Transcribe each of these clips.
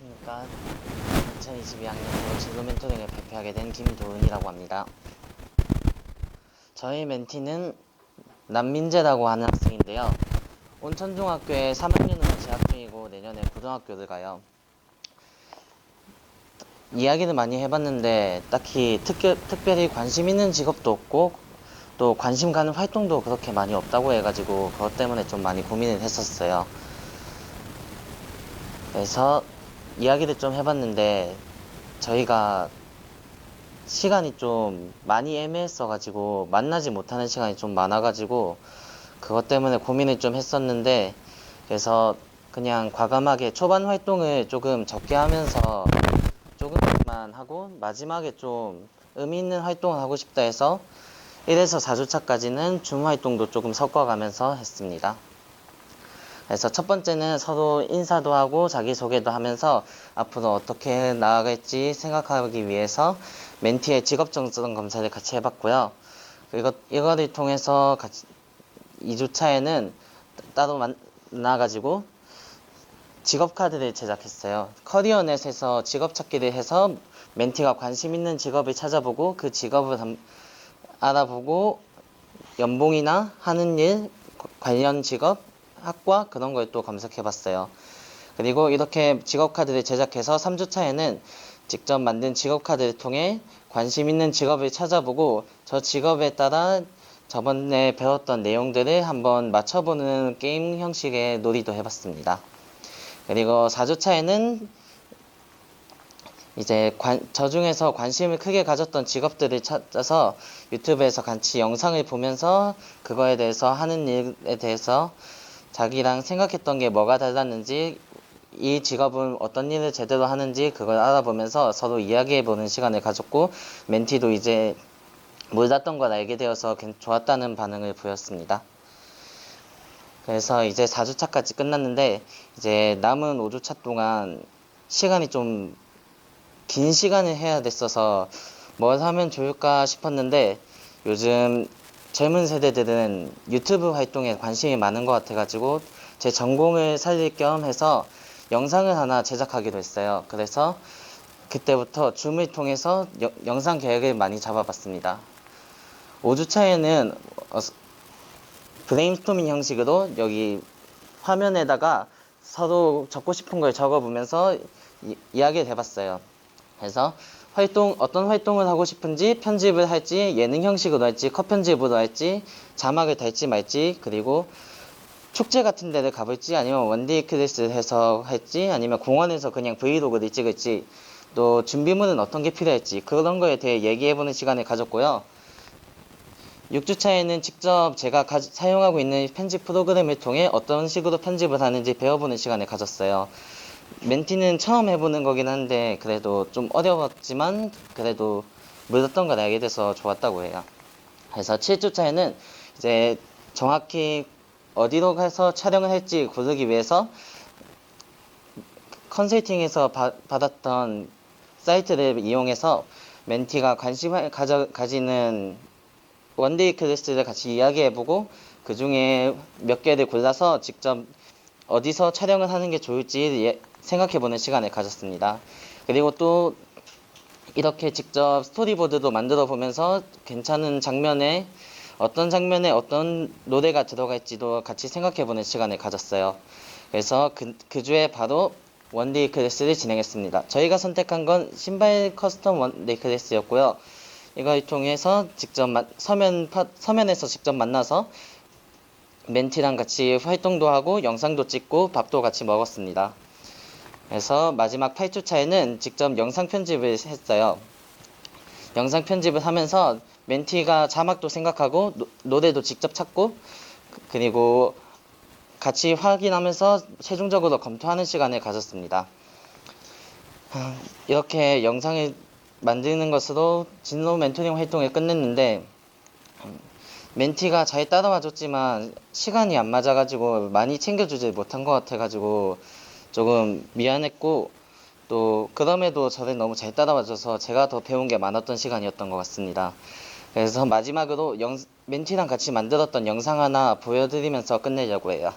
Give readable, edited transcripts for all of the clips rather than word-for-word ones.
안녕하십니까. 2022학년도 진로 멘토링을 발표하게 된 김도은이라고 합니다. 저희 멘티는 남민재라고 하는 학생인데요. 온천중학교에 3학년으로 재학 중이고 내년에 고등학교를 가요. 이야기를 많이 해봤는데 딱히 특별히 관심 있는 직업도 없고 또 관심 가는 활동도 그렇게 많이 없다고 해가지고 그것 때문에 좀 많이 고민을 했었어요. 그래서 이야기를 좀 해봤는데 저희가 시간이 좀 많이 애매했어가지고 만나지 못하는 시간이 좀 많아가지고 그것 때문에 고민을 좀 했었는데, 그래서 그냥 과감하게 초반 활동을 조금 적게 하면서 조금만 하고 마지막에 좀 의미 있는 활동을 하고 싶다 해서 1에서 4주차까지는 줌 활동도 조금 섞어가면서 했습니다. 그래서 첫 번째는 서로 인사도 하고 자기소개도 하면서 앞으로 어떻게 나아갈지 생각하기 위해서 멘티의 직업정성 검사를 같이 해봤고요. 그리고 이거를 통해서 같이 2주차에는 따로 만나가지고 직업카드를 제작했어요. 커리어넷에서 직업 찾기를 해서 멘티가 관심 있는 직업을 찾아보고 그 직업을 알아보고 연봉이나 하는 일, 관련 직업, 학과 그런 걸 또 검색해봤어요. 그리고 이렇게 직업카드를 제작해서 3주차에는 직접 만든 직업카드를 통해 관심 있는 직업을 찾아보고 저 직업에 따라 저번에 배웠던 내용들을 한번 맞춰보는 게임 형식의 놀이도 해봤습니다. 그리고 4주차에는 이제 저 중에서 관심을 크게 가졌던 직업들을 찾아서 유튜브에서 같이 영상을 보면서 그거에 대해서 하는 일에 대해서 자기랑 생각했던 게 뭐가 달랐는지, 이 직업은 어떤 일을 제대로 하는지 그걸 알아보면서 서로 이야기해보는 시간을 가졌고, 멘티도 이제 몰랐던 걸 알게 되어서 좋았다는 반응을 보였습니다. 그래서 이제 4주차까지 끝났는데 이제 남은 5주차 동안 시간이 좀 긴 시간을 해야 됐어서 뭘 하면 좋을까 싶었는데, 요즘 젊은 세대들은 유튜브 활동에 관심이 많은 것 같아가지고 제 전공을 살릴 겸 해서 영상을 하나 제작하기로 했어요. 그래서 그때부터 줌을 통해서 영상 계획을 많이 잡아봤습니다. 5주차에는 브레인스토밍 형식으로 여기 화면에다가 서로 적고 싶은 걸 적어보면서 이야기를 해봤어요. 그래서 어떤 활동을 하고 싶은지, 편집을 할지, 예능 형식으로 할지, 컷 편집으로 할지, 자막을 달지 말지, 그리고 축제 같은 데를 가볼지, 아니면 원데이 클래스를 해서 할지, 아니면 공원에서 그냥 브이로그를 찍을지, 또 준비물은 어떤 게 필요할지, 그런 거에 대해 얘기해보는 시간을 가졌고요. 6주차에는 직접 제가 사용하고 있는 편집 프로그램을 통해 어떤 식으로 편집을 하는지 배워보는 시간을 가졌어요. 멘티는 처음 해보는 거긴 한데 그래도 좀 어려웠지만 그래도 몰랐던 걸 알게 돼서 좋았다고 해요. 그래서 7주차에는 이제 정확히 어디로 가서 촬영을 할지 고르기 위해서 컨설팅에서 받았던 사이트를 이용해서 멘티가 관심을 가지는 원데이 클래스를 같이 이야기해보고 그 중에 몇 개를 골라서 직접 어디서 촬영을 하는 게 좋을지 생각해보는 시간을 가졌습니다. 그리고 또 이렇게 직접 스토리보드도 만들어 보면서 괜찮은 장면에 어떤 노래가 들어갈지도 같이 생각해보는 시간을 가졌어요. 그래서 그 주에 바로 원데이 클래스를 진행했습니다. 저희가 선택한 건 신발 커스텀 원데이 클래스였고요. 이걸 통해서 직접 서면에서 직접 만나서 멘티랑 같이 활동도 하고 영상도 찍고 밥도 같이 먹었습니다. 그래서 마지막 8주차에는 직접 영상 편집을 했어요. 영상 편집을 하면서 멘티가 자막도 생각하고 노래도 직접 찾고 그리고 같이 확인하면서 최종적으로 검토하는 시간을 가졌습니다. 이렇게 영상을 만드는 것으로 진로 멘토링 활동을 끝냈는데, 멘티가 잘 따라와 줬지만 시간이 안 맞아가지고 많이 챙겨주지 못한 것 같아가지고 조금 미안했고, 또 그럼에도 저를 너무 잘 따라와 줘서 제가 더 배운 게 많았던 시간이었던 것 같습니다. 그래서 마지막으로 멘티랑 같이 만들었던 영상 하나 보여드리면서 끝내려고 해요.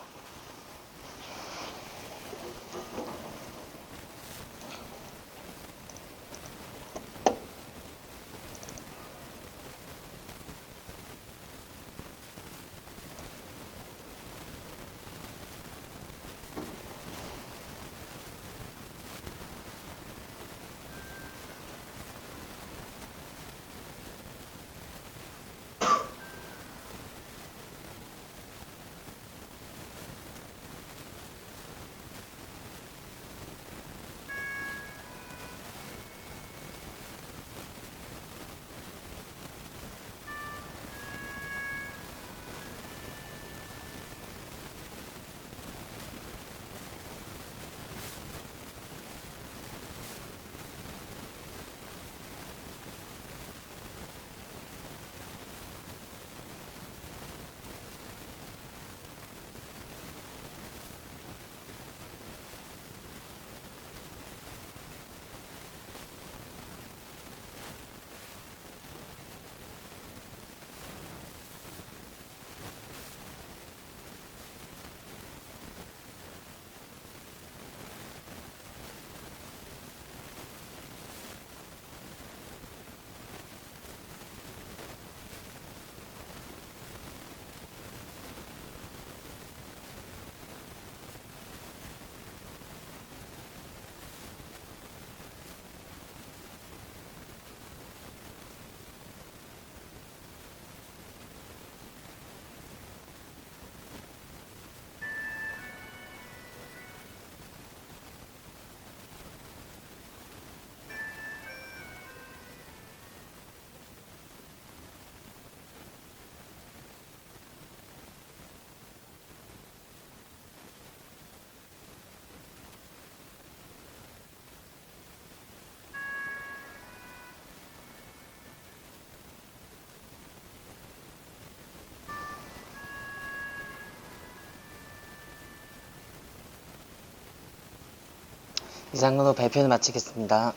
이상으로 발표를 마치겠습니다.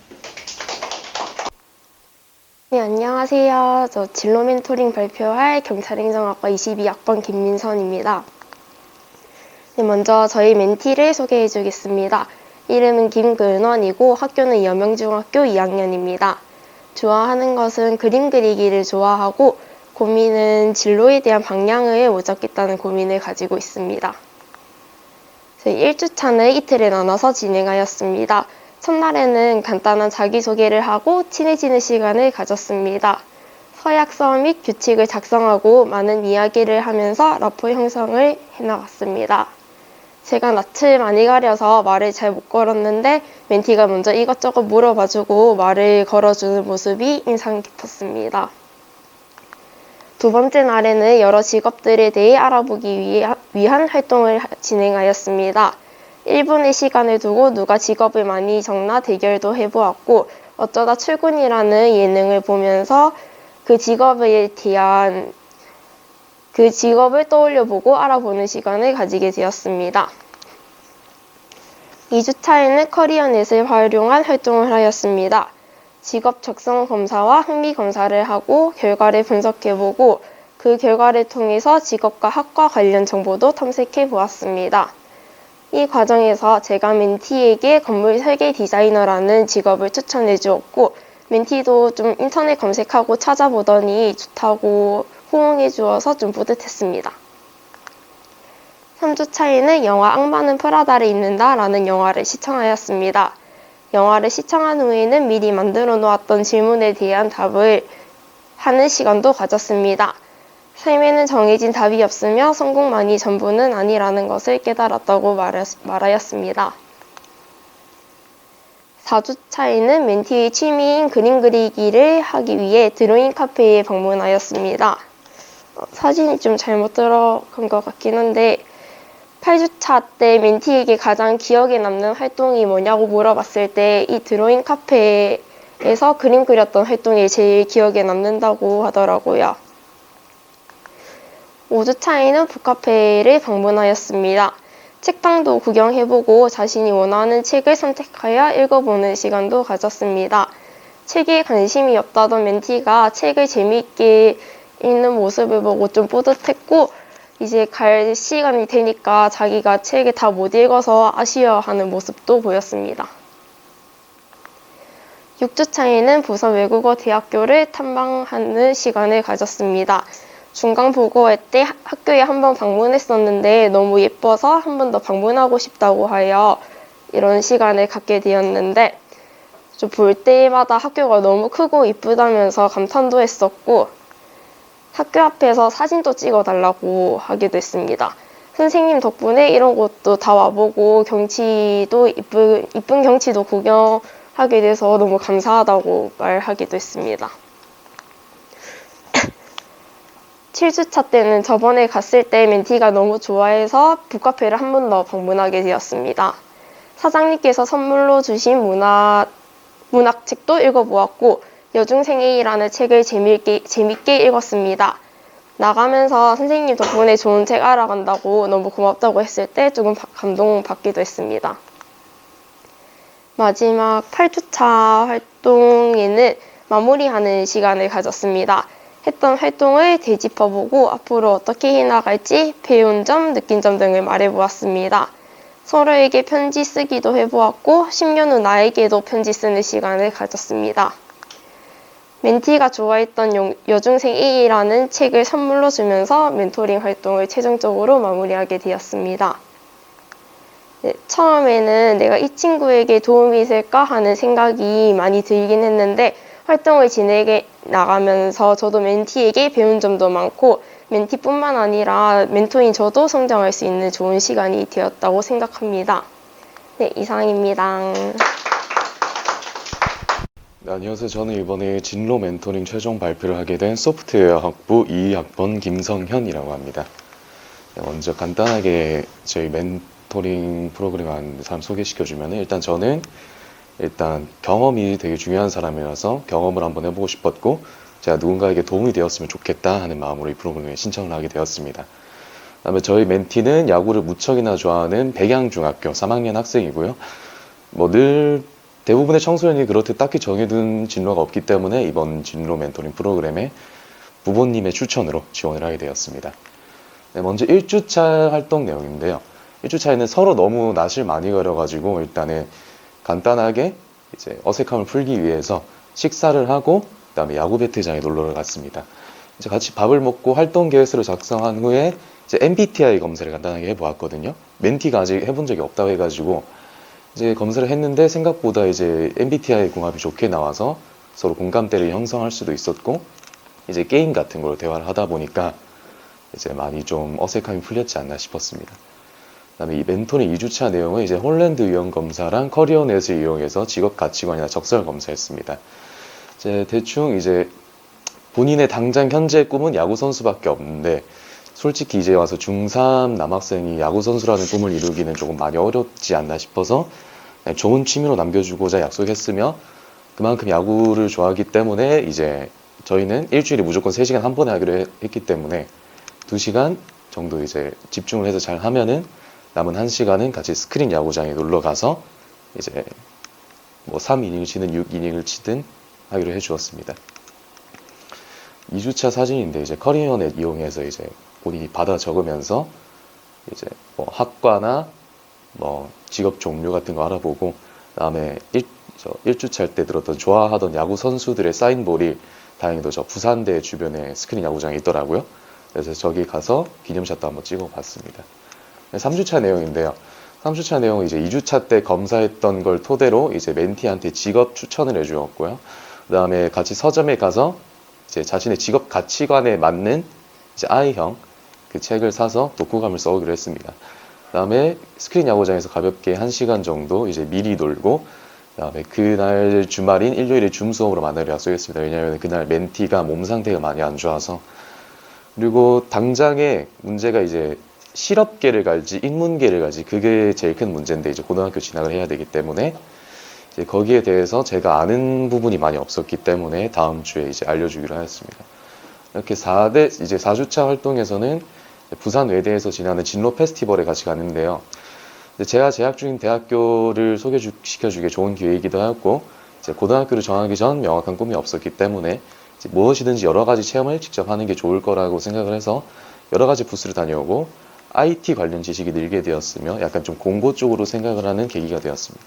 네, 안녕하세요. 저 진로 멘토링 발표할 경찰행정학과 22학번 김민선입니다. 네, 먼저 저희 멘티를 소개해 주겠습니다. 이름은 김근원이고 학교는 여명중학교 2학년입니다. 좋아하는 것은 그림 그리기를 좋아하고 고민은 진로에 대한 방향을 못 잡겠다는 고민을 가지고 있습니다. 저희 1주차는 이틀에 나눠서 진행하였습니다. 첫날에는 간단한 자기소개를 하고 친해지는 시간을 가졌습니다. 서약서 및 규칙을 작성하고 많은 이야기를 하면서 라포 형성을 해나갔습니다. 제가 낯을 많이 가려서 말을 잘 못 걸었는데 멘티가 먼저 이것저것 물어봐주고 말을 걸어주는 모습이 인상 깊었습니다. 두 번째 날에는 여러 직업들에 대해 알아보기 위한 활동을 진행하였습니다. 1분의 시간을 두고 누가 직업을 많이 적나 대결도 해보았고 어쩌다 출근이라는 예능을 보면서 그 직업을 떠올려보고 알아보는 시간을 가지게 되었습니다. 2주차에는 커리어넷을 활용한 활동을 하였습니다. 직업 적성 검사와 흥미 검사를 하고 결과를 분석해보고 그 결과를 통해서 직업과 학과 관련 정보도 탐색해 보았습니다. 이 과정에서 제가 멘티에게 건물 설계 디자이너라는 직업을 추천해 주었고 멘티도 좀 인터넷 검색하고 찾아보더니 좋다고 호응해 주어서 좀 뿌듯했습니다. 3주차에는 영화 악마는 프라다를 입는다 라는 영화를 시청하였습니다. 영화를 시청한 후에는 미리 만들어 놓았던 질문에 대한 답을 하는 시간도 가졌습니다. 삶에는 정해진 답이 없으며 성공만이 전부는 아니라는 것을 깨달았다고 말하였습니다. 4주차에는 멘티의 취미인 그림 그리기를 하기 위해 드로잉 카페에 방문하였습니다. 사진이 좀 잘못 들어간 것 같긴 한데 8주차 때 멘티에게 가장 기억에 남는 활동이 뭐냐고 물어봤을 때 이 드로잉 카페에서 그림 그렸던 활동이 제일 기억에 남는다고 하더라고요. 5주차에는 북카페를 방문하였습니다. 책방도 구경해보고 자신이 원하는 책을 선택하여 읽어보는 시간도 가졌습니다. 책에 관심이 없다던 멘티가 책을 재미있게 읽는 모습을 보고 좀 뿌듯했고 이제 갈 시간이 되니까 자기가 책을 다 못 읽어서 아쉬워하는 모습도 보였습니다. 6주차에는 부산 외국어 대학교를 탐방하는 시간을 가졌습니다. 중간 보고회 때 학교에 한번 방문했었는데 너무 예뻐서 한 번 더 방문하고 싶다고 하여 이런 시간을 갖게 되었는데 좀 볼 때마다 학교가 너무 크고 이쁘다면서 감탄도 했었고 학교 앞에서 사진도 찍어달라고 하기도 했습니다. 선생님 덕분에 이런 곳도 다 와보고 경치도 이쁜 경치도 구경하게 돼서 너무 감사하다고 말하기도 했습니다. 7주차 때는 저번에 갔을 때 멘티가 너무 좋아해서 북카페를 한 번 더 방문하게 되었습니다. 사장님께서 선물로 주신 문학책도 읽어보았고 여중생애라는 책을 재밌게 읽었습니다. 나가면서 선생님 덕분에 좋은 책 알아간다고 너무 고맙다고 했을 때 조금 감동받기도 했습니다. 마지막 8주차 활동에는 마무리하는 시간을 가졌습니다. 했던 활동을 되짚어보고 앞으로 어떻게 해나갈지 배운 점, 느낀 점 등을 말해보았습니다. 서로에게 편지 쓰기도 해보았고 10년 후 나에게도 편지 쓰는 시간을 가졌습니다. 멘티가 좋아했던 여중생 A라는 책을 선물로 주면서 멘토링 활동을 최종적으로 마무리하게 되었습니다. 네, 처음에는 내가 이 친구에게 도움이 될까 하는 생각이 많이 들긴 했는데 활동을 진행해 나가면서 저도 멘티에게 배운 점도 많고 멘티뿐만 아니라 멘토인 저도 성장할 수 있는 좋은 시간이 되었다고 생각합니다. 네, 이상입니다. 네, 안녕하세요. 저는 이번에 진로 멘토링 최종 발표를 하게 된 소프트웨어 학부 2학번 김성현이라고 합니다. 네, 먼저 간단하게 저희 멘토링 프로그램 하는 사람 소개시켜주면 일단 저는 경험이 되게 중요한 사람이라서 경험을 한번 해보고 싶었고 제가 누군가에게 도움이 되었으면 좋겠다 하는 마음으로 이 프로그램에 신청을 하게 되었습니다. 그다음에 저희 멘티는 야구를 무척이나 좋아하는 백양중학교 3학년 학생이고요. 뭐 늘 대부분의 청소년이 그렇듯 딱히 정해둔 진로가 없기 때문에 이번 진로 멘토링 프로그램에 부모님의 추천으로 지원을 하게 되었습니다. 네, 먼저 1주차 활동 내용인데요. 1주차에는 서로 너무 낯을 많이 가려가지고 일단은 간단하게 이제 어색함을 풀기 위해서 식사를 하고 그다음에 야구 배트장에 놀러 갔습니다. 이제 같이 밥을 먹고 활동 계획서를 작성한 후에 이제 MBTI 검사를 간단하게 해보았거든요. 멘티가 아직 해본 적이 없다고 해가지고 이제 검사를 했는데 생각보다 이제 MBTI 궁합이 좋게 나와서 서로 공감대를 형성할 수도 있었고 이제 게임 같은 걸로 대화를 하다 보니까 이제 많이 좀 어색함이 풀렸지 않나 싶었습니다. 그다음에 이 멘토링 2주차 내용은 이제 홀랜드 유형 검사랑 커리어넷을 이용해서 직업 가치관이나 적성을 검사했습니다. 이제 대충 이제 본인의 당장 현재 꿈은 야구 선수밖에 없는데 솔직히 이제 와서 중3 남학생이 야구 선수라는 꿈을 이루기는 조금 많이 어렵지 않나 싶어서 그냥 좋은 취미로 남겨주고자 약속했으며 그만큼 야구를 좋아하기 때문에 이제 저희는 일주일에 무조건 3시간 한 번에 하기로 했기 때문에 2시간 정도 이제 집중을 해서 잘 하면은 남은 1시간은 같이 스크린 야구장에 놀러 가서 이제 뭐 3이닝을 치든 6이닝을 치든 하기로 해 주었습니다. 2주차 사진인데 이제 커리어넷 이용해서 이제 본인이 받아 적으면서 이제 뭐 학과나 뭐 직업 종류 같은 거 알아보고 그다음에 1주차 때 들었던 좋아하던 야구 선수들의 사인볼이 다행히도 저 부산대 주변에 스크린 야구장에 있더라고요. 그래서 저기 가서 기념샷도 한번 찍어봤습니다. 3주차 내용인데요. 3주차 내용은 이제 2주차 때 검사했던 걸 토대로 이제 멘티한테 직업 추천을 해주었고요. 그 다음에 같이 서점에 가서 이제 자신의 직업 가치관에 맞는 이제 I형 그 책을 사서 독후감을 써오기로 했습니다. 그 다음에 스크린 야구장에서 가볍게 1시간 정도 이제 미리 놀고 그 다음에 그날 주말인 일요일에 줌 수업으로 만나기로 약속했습니다. 왜냐하면 그날 멘티가 몸 상태가 많이 안 좋아서. 그리고 당장에 문제가 이제 실업계를 갈지 인문계를 갈지 그게 제일 큰 문제인데 이제 고등학교 진학을 해야 되기 때문에 이제 거기에 대해서 제가 아는 부분이 많이 없었기 때문에 다음 주에 이제 알려주기로 하였습니다. 이렇게 4주차 활동에서는 부산 외대에서 지나는 진로 페스티벌에 같이 가는데요. 제가 재학 중인 대학교를 소개시켜주기에 좋은 기회이기도 하였고 이제 고등학교를 정하기 전 명확한 꿈이 없었기 때문에 이제 무엇이든지 여러 가지 체험을 직접 하는 게 좋을 거라고 생각을 해서 여러 가지 부스를 다녀오고 IT 관련 지식이 늘게 되었으며 약간 좀 공고 쪽으로 생각을 하는 계기가 되었습니다.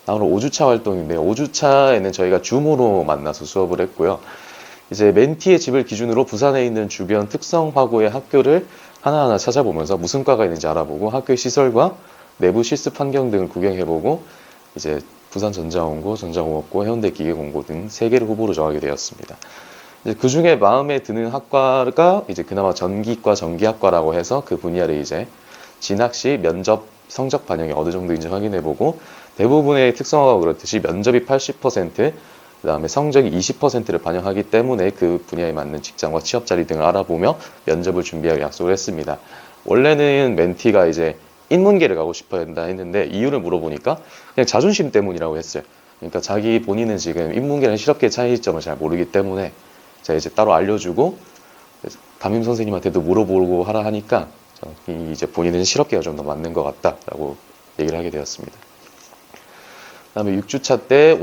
다음으로 5주차 활동인데요. 5주차에는 저희가 줌으로 만나서 수업을 했고요. 이제 멘티의 집을 기준으로 부산에 있는 주변 특성화고의 학교를 하나하나 찾아보면서 무슨 과가 있는지 알아보고 학교의 시설과 내부 실습 환경 등을 구경해보고 이제 부산전자원고, 전자공업고, 해운대기계공고 등 3개를 후보로 정하게 되었습니다. 그 중에 마음에 드는 학과가 이제 그나마 전기과 전기학과라고 해서 그 분야를 이제 진학 시 면접 성적 반영이 어느 정도인지 확인해보고 대부분의 특성화가 그렇듯이 면접이 80%, 그 다음에 성적이 20%를 반영하기 때문에 그 분야에 맞는 직장과 취업 자리 등을 알아보며 면접을 준비하기 약속을 했습니다. 원래는 멘티가 이제 인문계를 가고 싶어 한다 했는데 이유를 물어보니까 그냥 자존심 때문이라고 했어요. 그러니까 자기 본인은 지금 인문계랑 실업계 차이점을 잘 모르기 때문에 제가 이제 따로 알려주고 담임 선생님한테도 물어보고 하라 하니까 이제 본인은 실업계가 좀 더 맞는 것 같다라고 얘기를 하게 되었습니다. 그다음에 6주차 때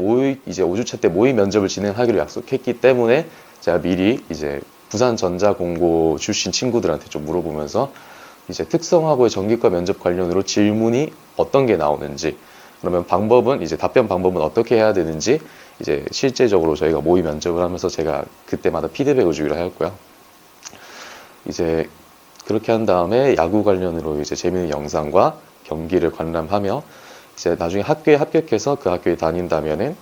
이제 5주차 때 모의 면접을 진행하기로 약속했기 때문에 제가 미리 이제 부산전자공고 출신 친구들한테 좀 물어보면서 이제 특성화고의 전기과 면접 관련으로 질문이 어떤 게 나오는지 그러면 방법은 이제 답변 방법은 어떻게 해야 되는지 이제 실제적으로 저희가 모의 면접을 하면서 제가 그때마다 피드백을 주기로 하였고요. 이제 그렇게 한 다음에 야구 관련으로 이제 재미있는 영상과 경기를 관람하며 이제 나중에 학교에 합격해서 그 학교에 다닌다면은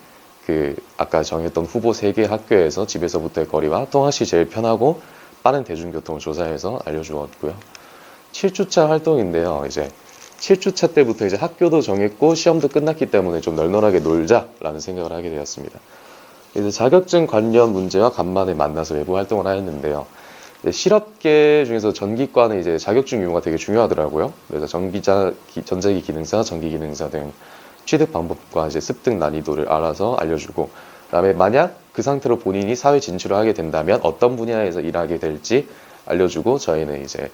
그 아까 정했던 후보 3개 학교에서 집에서부터의 거리와 통학시 제일 편하고 빠른 대중교통을 조사해서 알려주었고요. 7주차 활동인데요. 이제 7주차 때부터 이제 학교도 정했고 시험도 끝났기 때문에 좀 널널하게 놀자라는 생각을 하게 되었습니다. 이제 자격증 관련 문제와 간만에 만나서 외부 활동을 하였는데요. 실업계 중에서 전기과는 이제 자격증 유무가 되게 중요하더라고요. 그래서 전자기 기능사, 전기 기능사 등 취득 방법과 이제 습득 난이도를 알아서 알려주고, 그다음에 만약 그 상태로 본인이 사회 진출을 하게 된다면 어떤 분야에서 일하게 될지 알려주고, 저희는 이제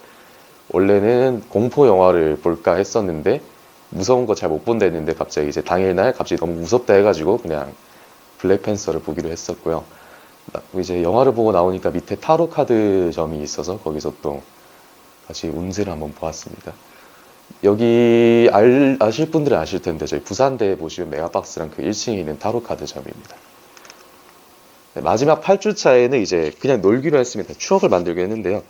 원래는 공포 영화를 볼까 했었는데 무서운 거 잘 못 본다 했는데 갑자기 이제 당일날 갑자기 너무 무섭다 해가지고 그냥 블랙팬서를 보기로 했었고요. 이제 영화를 보고 나오니까 밑에 타로 카드점이 있어서 거기서 또 같이 운세를 한번 보았습니다. 여기 아실 분들은 아실 텐데 저희 부산대에 보시면 메가박스랑 그 1층에 있는 타로 카드점입니다. 네, 마지막 8주차에는 이제 그냥 놀기로 했습니다. 추억을 만들기로 했는데요.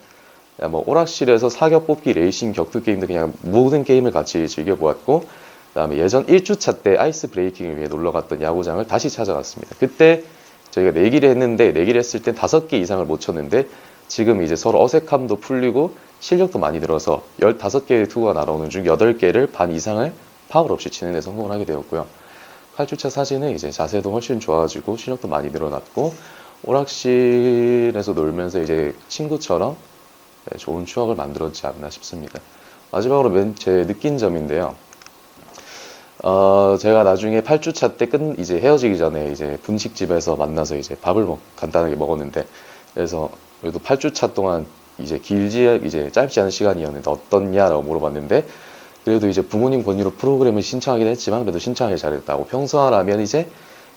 뭐 오락실에서 사격 뽑기, 레이싱, 격투 게임도 그냥 모든 게임을 같이 즐겨보았고, 그다음에 예전 1주차 때 아이스 브레이킹을 위해 놀러 갔던 야구장을 다시 찾아갔습니다. 그때 저희가 내기를 했는데 내기를 했을 땐 5개 이상을 못 쳤는데 지금 이제 서로 어색함도 풀리고 실력도 많이 늘어서 15개의 투구가 날아오는 중 8개를 반 이상을 파울 없이 치는 데 성공을 하게 되었고요. 8주차 사진은 이제 자세도 훨씬 좋아지고 실력도 많이 늘어났고 오락실에서 놀면서 이제 친구처럼 좋은 추억을 만들었지 않나 싶습니다. 마지막으로 제 느낀 점인데요. 제가 나중에 8주차 때 이제 헤어지기 전에 이제 분식집에서 만나서 이제 밥을 간단하게 먹었는데, 그래서 그래도 8주차 동안 이제 이제 짧지 않은 시간이었는데 어떻냐라고 물어봤는데, 그래도 이제 부모님 권유로 프로그램을 신청하긴 했지만 그래도 신청하기 잘했다고, 평소라면 이제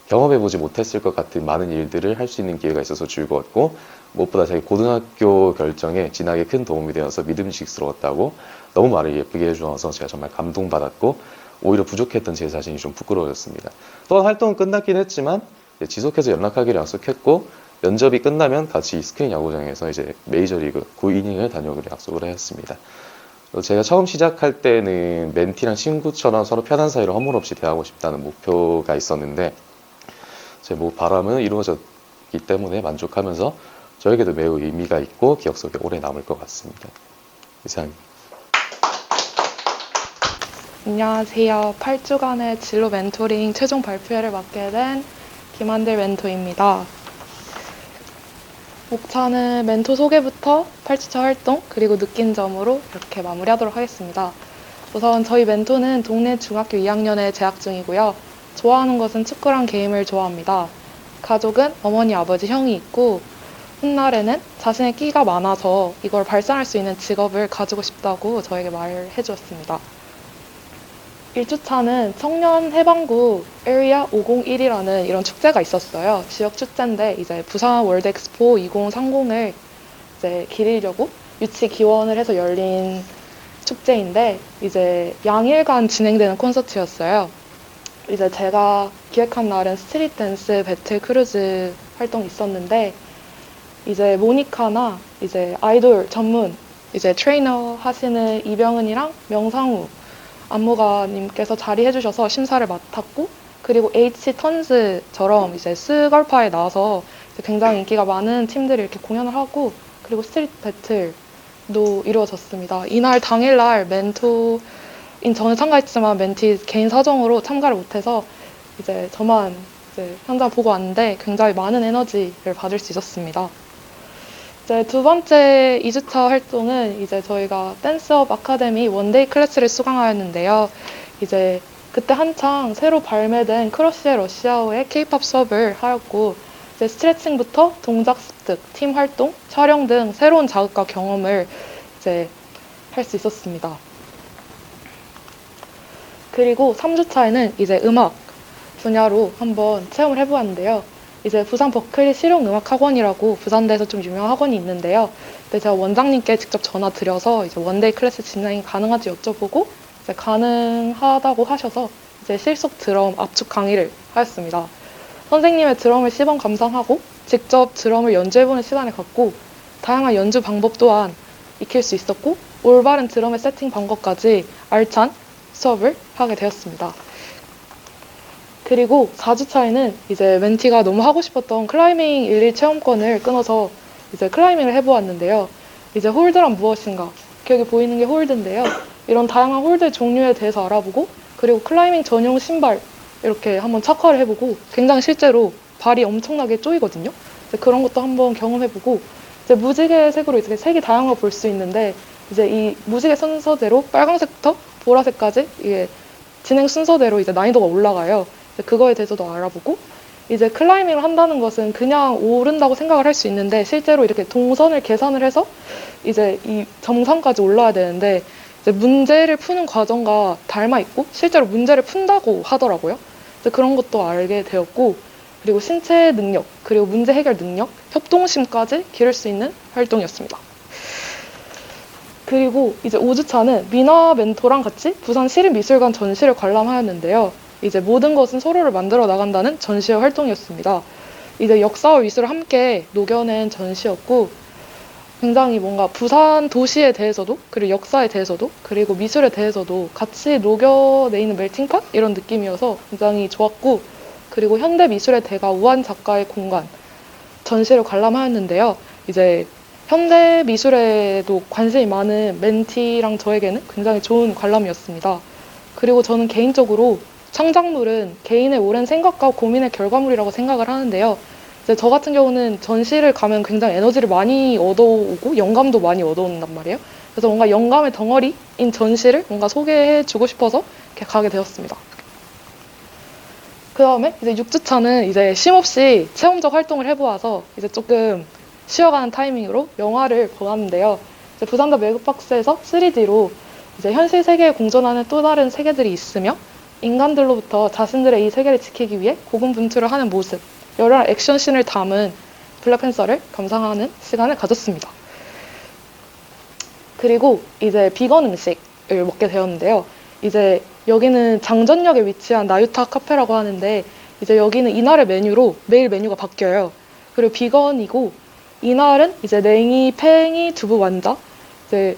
경험해보지 못했을 것 같은 많은 일들을 할 수 있는 기회가 있어서 즐거웠고, 무엇보다 자기 고등학교 결정에 진학에 큰 도움이 되어서 믿음직스러웠다고 너무 말을 예쁘게 해주어서 제가 정말 감동받았고, 오히려 부족했던 제 자신이 좀 부끄러워졌습니다. 또한 활동은 끝났긴 했지만 지속해서 연락하기로 약속했고, 면접이 끝나면 같이 스크린 야구장에서 이제 메이저리그 9이닝을 다녀오기로 약속을 했습니다. 제가 처음 시작할 때는 멘티랑 친구처럼 서로 편한 사이로 허물 없이 대하고 싶다는 목표가 있었는데, 제 바람은 이루어졌기 때문에 만족하면서 저에게도 매우 의미가 있고 기억 속에 오래 남을 것 같습니다. 이상입니다. 안녕하세요. 8주간의 진로 멘토링 최종 발표회를 맡게 된 김한들 멘토입니다. 목차는 멘토 소개부터 8주차 활동, 그리고 느낀 점으로 이렇게 마무리하도록 하겠습니다. 우선 저희 멘토는 동네 중학교 2학년에 재학 중이고요. 좋아하는 것은 축구랑 게임을 좋아합니다. 가족은 어머니, 아버지, 형이 있고, 훗날에는 자신의 끼가 많아서 이걸 발산할 수 있는 직업을 가지고 싶다고 저에게 말해 주었습니다. 1주차는 청년 해방구 에리아 501이라는 이런 축제가 있었어요. 지역 축제인데 이제 부산 월드 엑스포 2030을 이제 기리려고 유치 기원을 해서 열린 축제인데, 이제 양일간 진행되는 콘서트였어요. 이제 제가 기획한 날은 스트릿 댄스 배틀 크루즈 활동이 있었는데, 이제 모니카나 이제 아이돌 전문 이제 트레이너 하시는 이병은이랑 명상우 안무가님께서 자리해 주셔서 심사를 맡았고, 그리고 H턴즈처럼 이제 스걸파에 나와서 이제 굉장히 인기가 많은 팀들이 이렇게 공연을 하고, 그리고 스트리트 배틀도 이루어졌습니다. 이날 당일날 멘토인 저는 참가했지만 멘티 개인 사정으로 참가를 못해서 이제 저만 이제 현장 보고 왔는데 굉장히 많은 에너지를 받을 수 있었습니다. 이제 두 번째 2주차 활동은 이제 저희가 댄스업 아카데미 원데이 클래스를 수강하였는데요. 이제 그때 한창 새로 발매된 크러쉬의 러시아어의 K-팝 수업을 하였고, 이제 스트레칭부터 동작 습득, 팀 활동, 촬영 등 새로운 자극과 경험을 이제 할 수 있었습니다. 그리고 3주차에는 이제 음악 분야로 한번 체험을 해보았는데요. 이제 부산 버클리 실용음악학원이라고 부산대에서 좀 유명한 학원이 있는데요. 근데 제가 원장님께 직접 전화 드려서 이제 원데이 클래스 진행이 가능한지 여쭤보고 이제 가능하다고 하셔서 이제 실속 드럼 압축 강의를 하였습니다. 선생님의 드럼을 시범 감상하고 직접 드럼을 연주해보는 시간을 갖고 다양한 연주 방법 또한 익힐 수 있었고, 올바른 드럼의 세팅 방법까지 알찬 수업을 하게 되었습니다. 그리고 4주차에는 이제 멘티가 너무 하고 싶었던 클라이밍 1일 체험권을 끊어서 이제 클라이밍을 해보았는데요. 이제 홀드란 무엇인가? 여기 보이는 게 홀드인데요. 이런 다양한 홀드 종류에 대해서 알아보고, 그리고 클라이밍 전용 신발 이렇게 한번 착화를 해보고, 굉장히 실제로 발이 엄청나게 쪼이거든요. 그런 것도 한번 경험해보고, 이제 무지개 색으로 이제 색이 다양한 걸 볼 수 있는데, 이제 이 무지개 순서대로 빨간색부터 보라색까지 이게 진행 순서대로 이제 난이도가 올라가요. 그거에 대해서도 알아보고, 이제 클라이밍을 한다는 것은 그냥 오른다고 생각을 할 수 있는데 실제로 이렇게 동선을 계산을 해서 이제 이 정상까지 올라야 되는데, 이제 이제 문제를 푸는 과정과 닮아 있고 실제로 문제를 푼다고 하더라고요. 그래서 그런 것도 알게 되었고, 그리고 신체 능력, 그리고 문제 해결 능력, 협동심까지 기를 수 있는 활동이었습니다. 그리고 이제 5주차는 미나 멘토랑 같이 부산 시립미술관 전시를 관람하였는데요. 이제 모든 것은 서로를 만들어 나간다는 전시회 활동이었습니다. 이제 역사와 미술을 함께 녹여낸 전시였고, 굉장히 뭔가 부산 도시에 대해서도, 그리고 역사에 대해서도, 그리고 미술에 대해서도 같이 녹여내는 멜팅pot? 이런 느낌이어서 굉장히 좋았고, 그리고 현대 미술의 대가 우한 작가의 공간 전시를 관람하였는데요. 이제 현대 미술에도 관심이 많은 멘티랑 저에게는 굉장히 좋은 관람이었습니다. 그리고 저는 개인적으로 창작물은 개인의 오랜 생각과 고민의 결과물이라고 생각을 하는데요. 이제 저 같은 경우는 전시를 가면 굉장히 에너지를 많이 얻어오고 영감도 많이 얻어온단 말이에요. 그래서 뭔가 영감의 덩어리인 전시를 뭔가 소개해주고 싶어서 이렇게 가게 되었습니다. 그 다음에 이제 6주차는 이제 쉼없이 체험적 활동을 해보아서 이제 조금 쉬어가는 타이밍으로 영화를 보았는데요. 이제 부산대 매그박스에서 3D로 이제 현실 세계에 공존하는 또 다른 세계들이 있으며 인간들로부터 자신들의 이 세계를 지키기 위해 고군분투를 하는 모습, 여러 액션씬을 담은 블랙팬서를 감상하는 시간을 가졌습니다. 그리고 이제 비건 음식을 먹게 되었는데요. 이제 여기는 장전역에 위치한 나유타 카페라고 하는데 이제 여기는 이날의 메뉴로 매일 메뉴가 바뀌어요. 그리고 비건이고 이날은 이제 냉이, 팽이, 두부 완자, 이제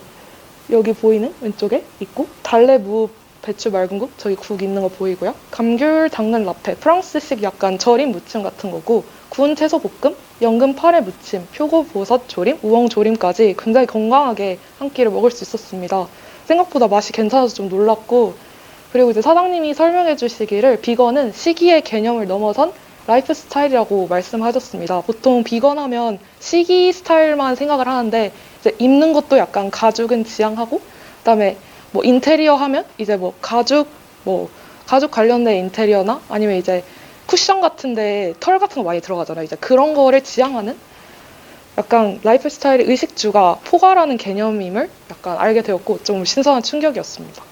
여기 보이는 왼쪽에 있고 달래, 무, 배추 맑은 국, 저기 국 있는 거 보이고요. 감귤 당근 라페, 프랑스식 약간 절임 무침 같은 거고, 구운 채소 볶음, 연근 파래 무침, 표고버섯 조림, 우엉 조림까지 굉장히 건강하게 한 끼를 먹을 수 있었습니다. 생각보다 맛이 괜찮아서 좀 놀랐고, 그리고 이제 사장님이 설명해 주시기를 비건은 식이의 개념을 넘어선 라이프 스타일이라고 말씀하셨습니다. 보통 비건 하면 식이 스타일만 생각을 하는데 이제 입는 것도 약간 가죽은 지향하고, 그다음에 뭐 인테리어 하면 이제 뭐 가죽 관련된 인테리어나 아니면 이제 쿠션 같은데 털 같은 거 많이 들어가잖아요. 이제 그런 거를 지향하는 약간 라이프 스타일의 의식주가 포괄하는 개념임을 약간 알게 되었고 좀 신선한 충격이었습니다.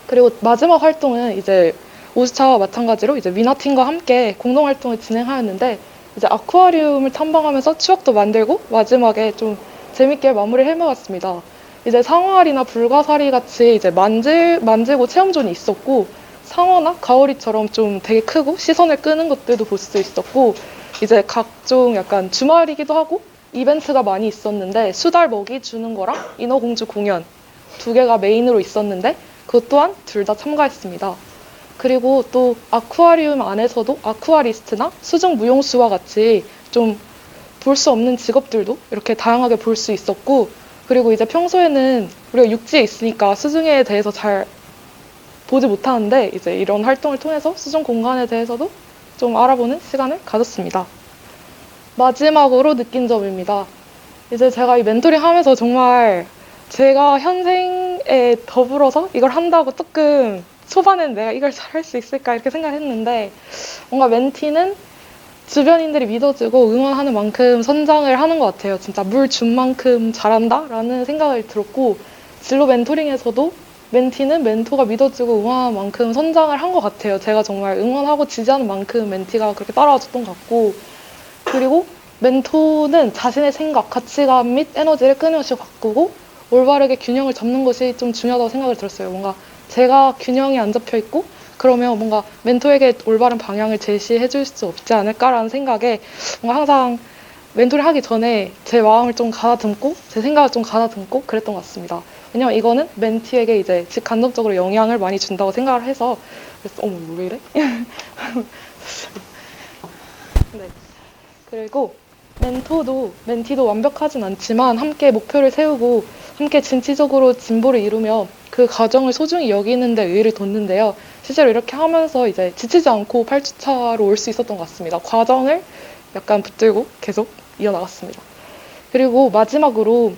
그리고 마지막 활동은 이제 5주차와 마찬가지로 이제 미나팀과 함께 공동 활동을 진행하였는데 이제 아쿠아리움을 탐방하면서 추억도 만들고 마지막에 좀 재밌게 마무리를 해먹었습니다. 이제 상어알이나 불가사리 같이 이제 만지고 체험존이 있었고 상어나 가오리처럼 좀 되게 크고 시선을 끄는 것들도 볼 수 있었고 이제 각종 약간 주말이기도 하고 이벤트가 많이 있었는데 수달 먹이 주는 거랑 인어공주 공연 2개가 메인으로 있었는데 그것 또한 둘 다 참가했습니다. 그리고 또 아쿠아리움 안에서도 아쿠아리스트나 수중 무용수와 같이 좀 볼 수 없는 직업들도 이렇게 다양하게 볼 수 있었고 그리고 이제 평소에는 우리가 육지에 있으니까 수중에 대해서 잘 보지 못하는데 이제 이런 활동을 통해서 수중 공간에 대해서도 좀 알아보는 시간을 가졌습니다. 마지막으로 느낀 점입니다. 이제 제가 이 멘토링 하면서 정말 제가 현생에 더불어서 이걸 한다고 조금 초반엔 내가 이걸 잘할 수 있을까 이렇게 생각했는데 뭔가 멘티는 주변인들이 믿어주고 응원하는 만큼 선장을 하는 것 같아요. 진짜 물 준 만큼 잘한다라는 생각을 들었고 진로 멘토링에서도 멘티는 멘토가 믿어주고 응원하는 만큼 선장을 한 것 같아요. 제가 정말 응원하고 지지하는 만큼 멘티가 그렇게 따라와 줬던 것 같고 그리고 멘토는 자신의 생각, 가치관 및 에너지를 끊임없이 바꾸고 올바르게 균형을 잡는 것이 좀 중요하다고 생각을 들었어요. 뭔가 제가 균형이 안 잡혀 있고 그러면 뭔가 멘토에게 올바른 방향을 제시해 줄 수 없지 않을까라는 생각에 뭔가 항상 멘토를 하기 전에 제 마음을 좀 가다듬고 제 생각을 좀 가다듬고 그랬던 것 같습니다. 왜냐면 이거는 멘티에게 이제 직간접적으로 영향을 많이 준다고 생각을 해서 그래서 어머 왜 이래? 네. 그리고 멘티도 완벽하진 않지만 함께 목표를 세우고 함께 진취적으로 진보를 이루며 그 과정을 소중히 여기는 데 의의를 뒀는데요. 실제로 이렇게 하면서 이제 지치지 않고 8주차로 올 수 있었던 것 같습니다. 과정을 약간 붙들고 계속 이어나갔습니다. 그리고 마지막으로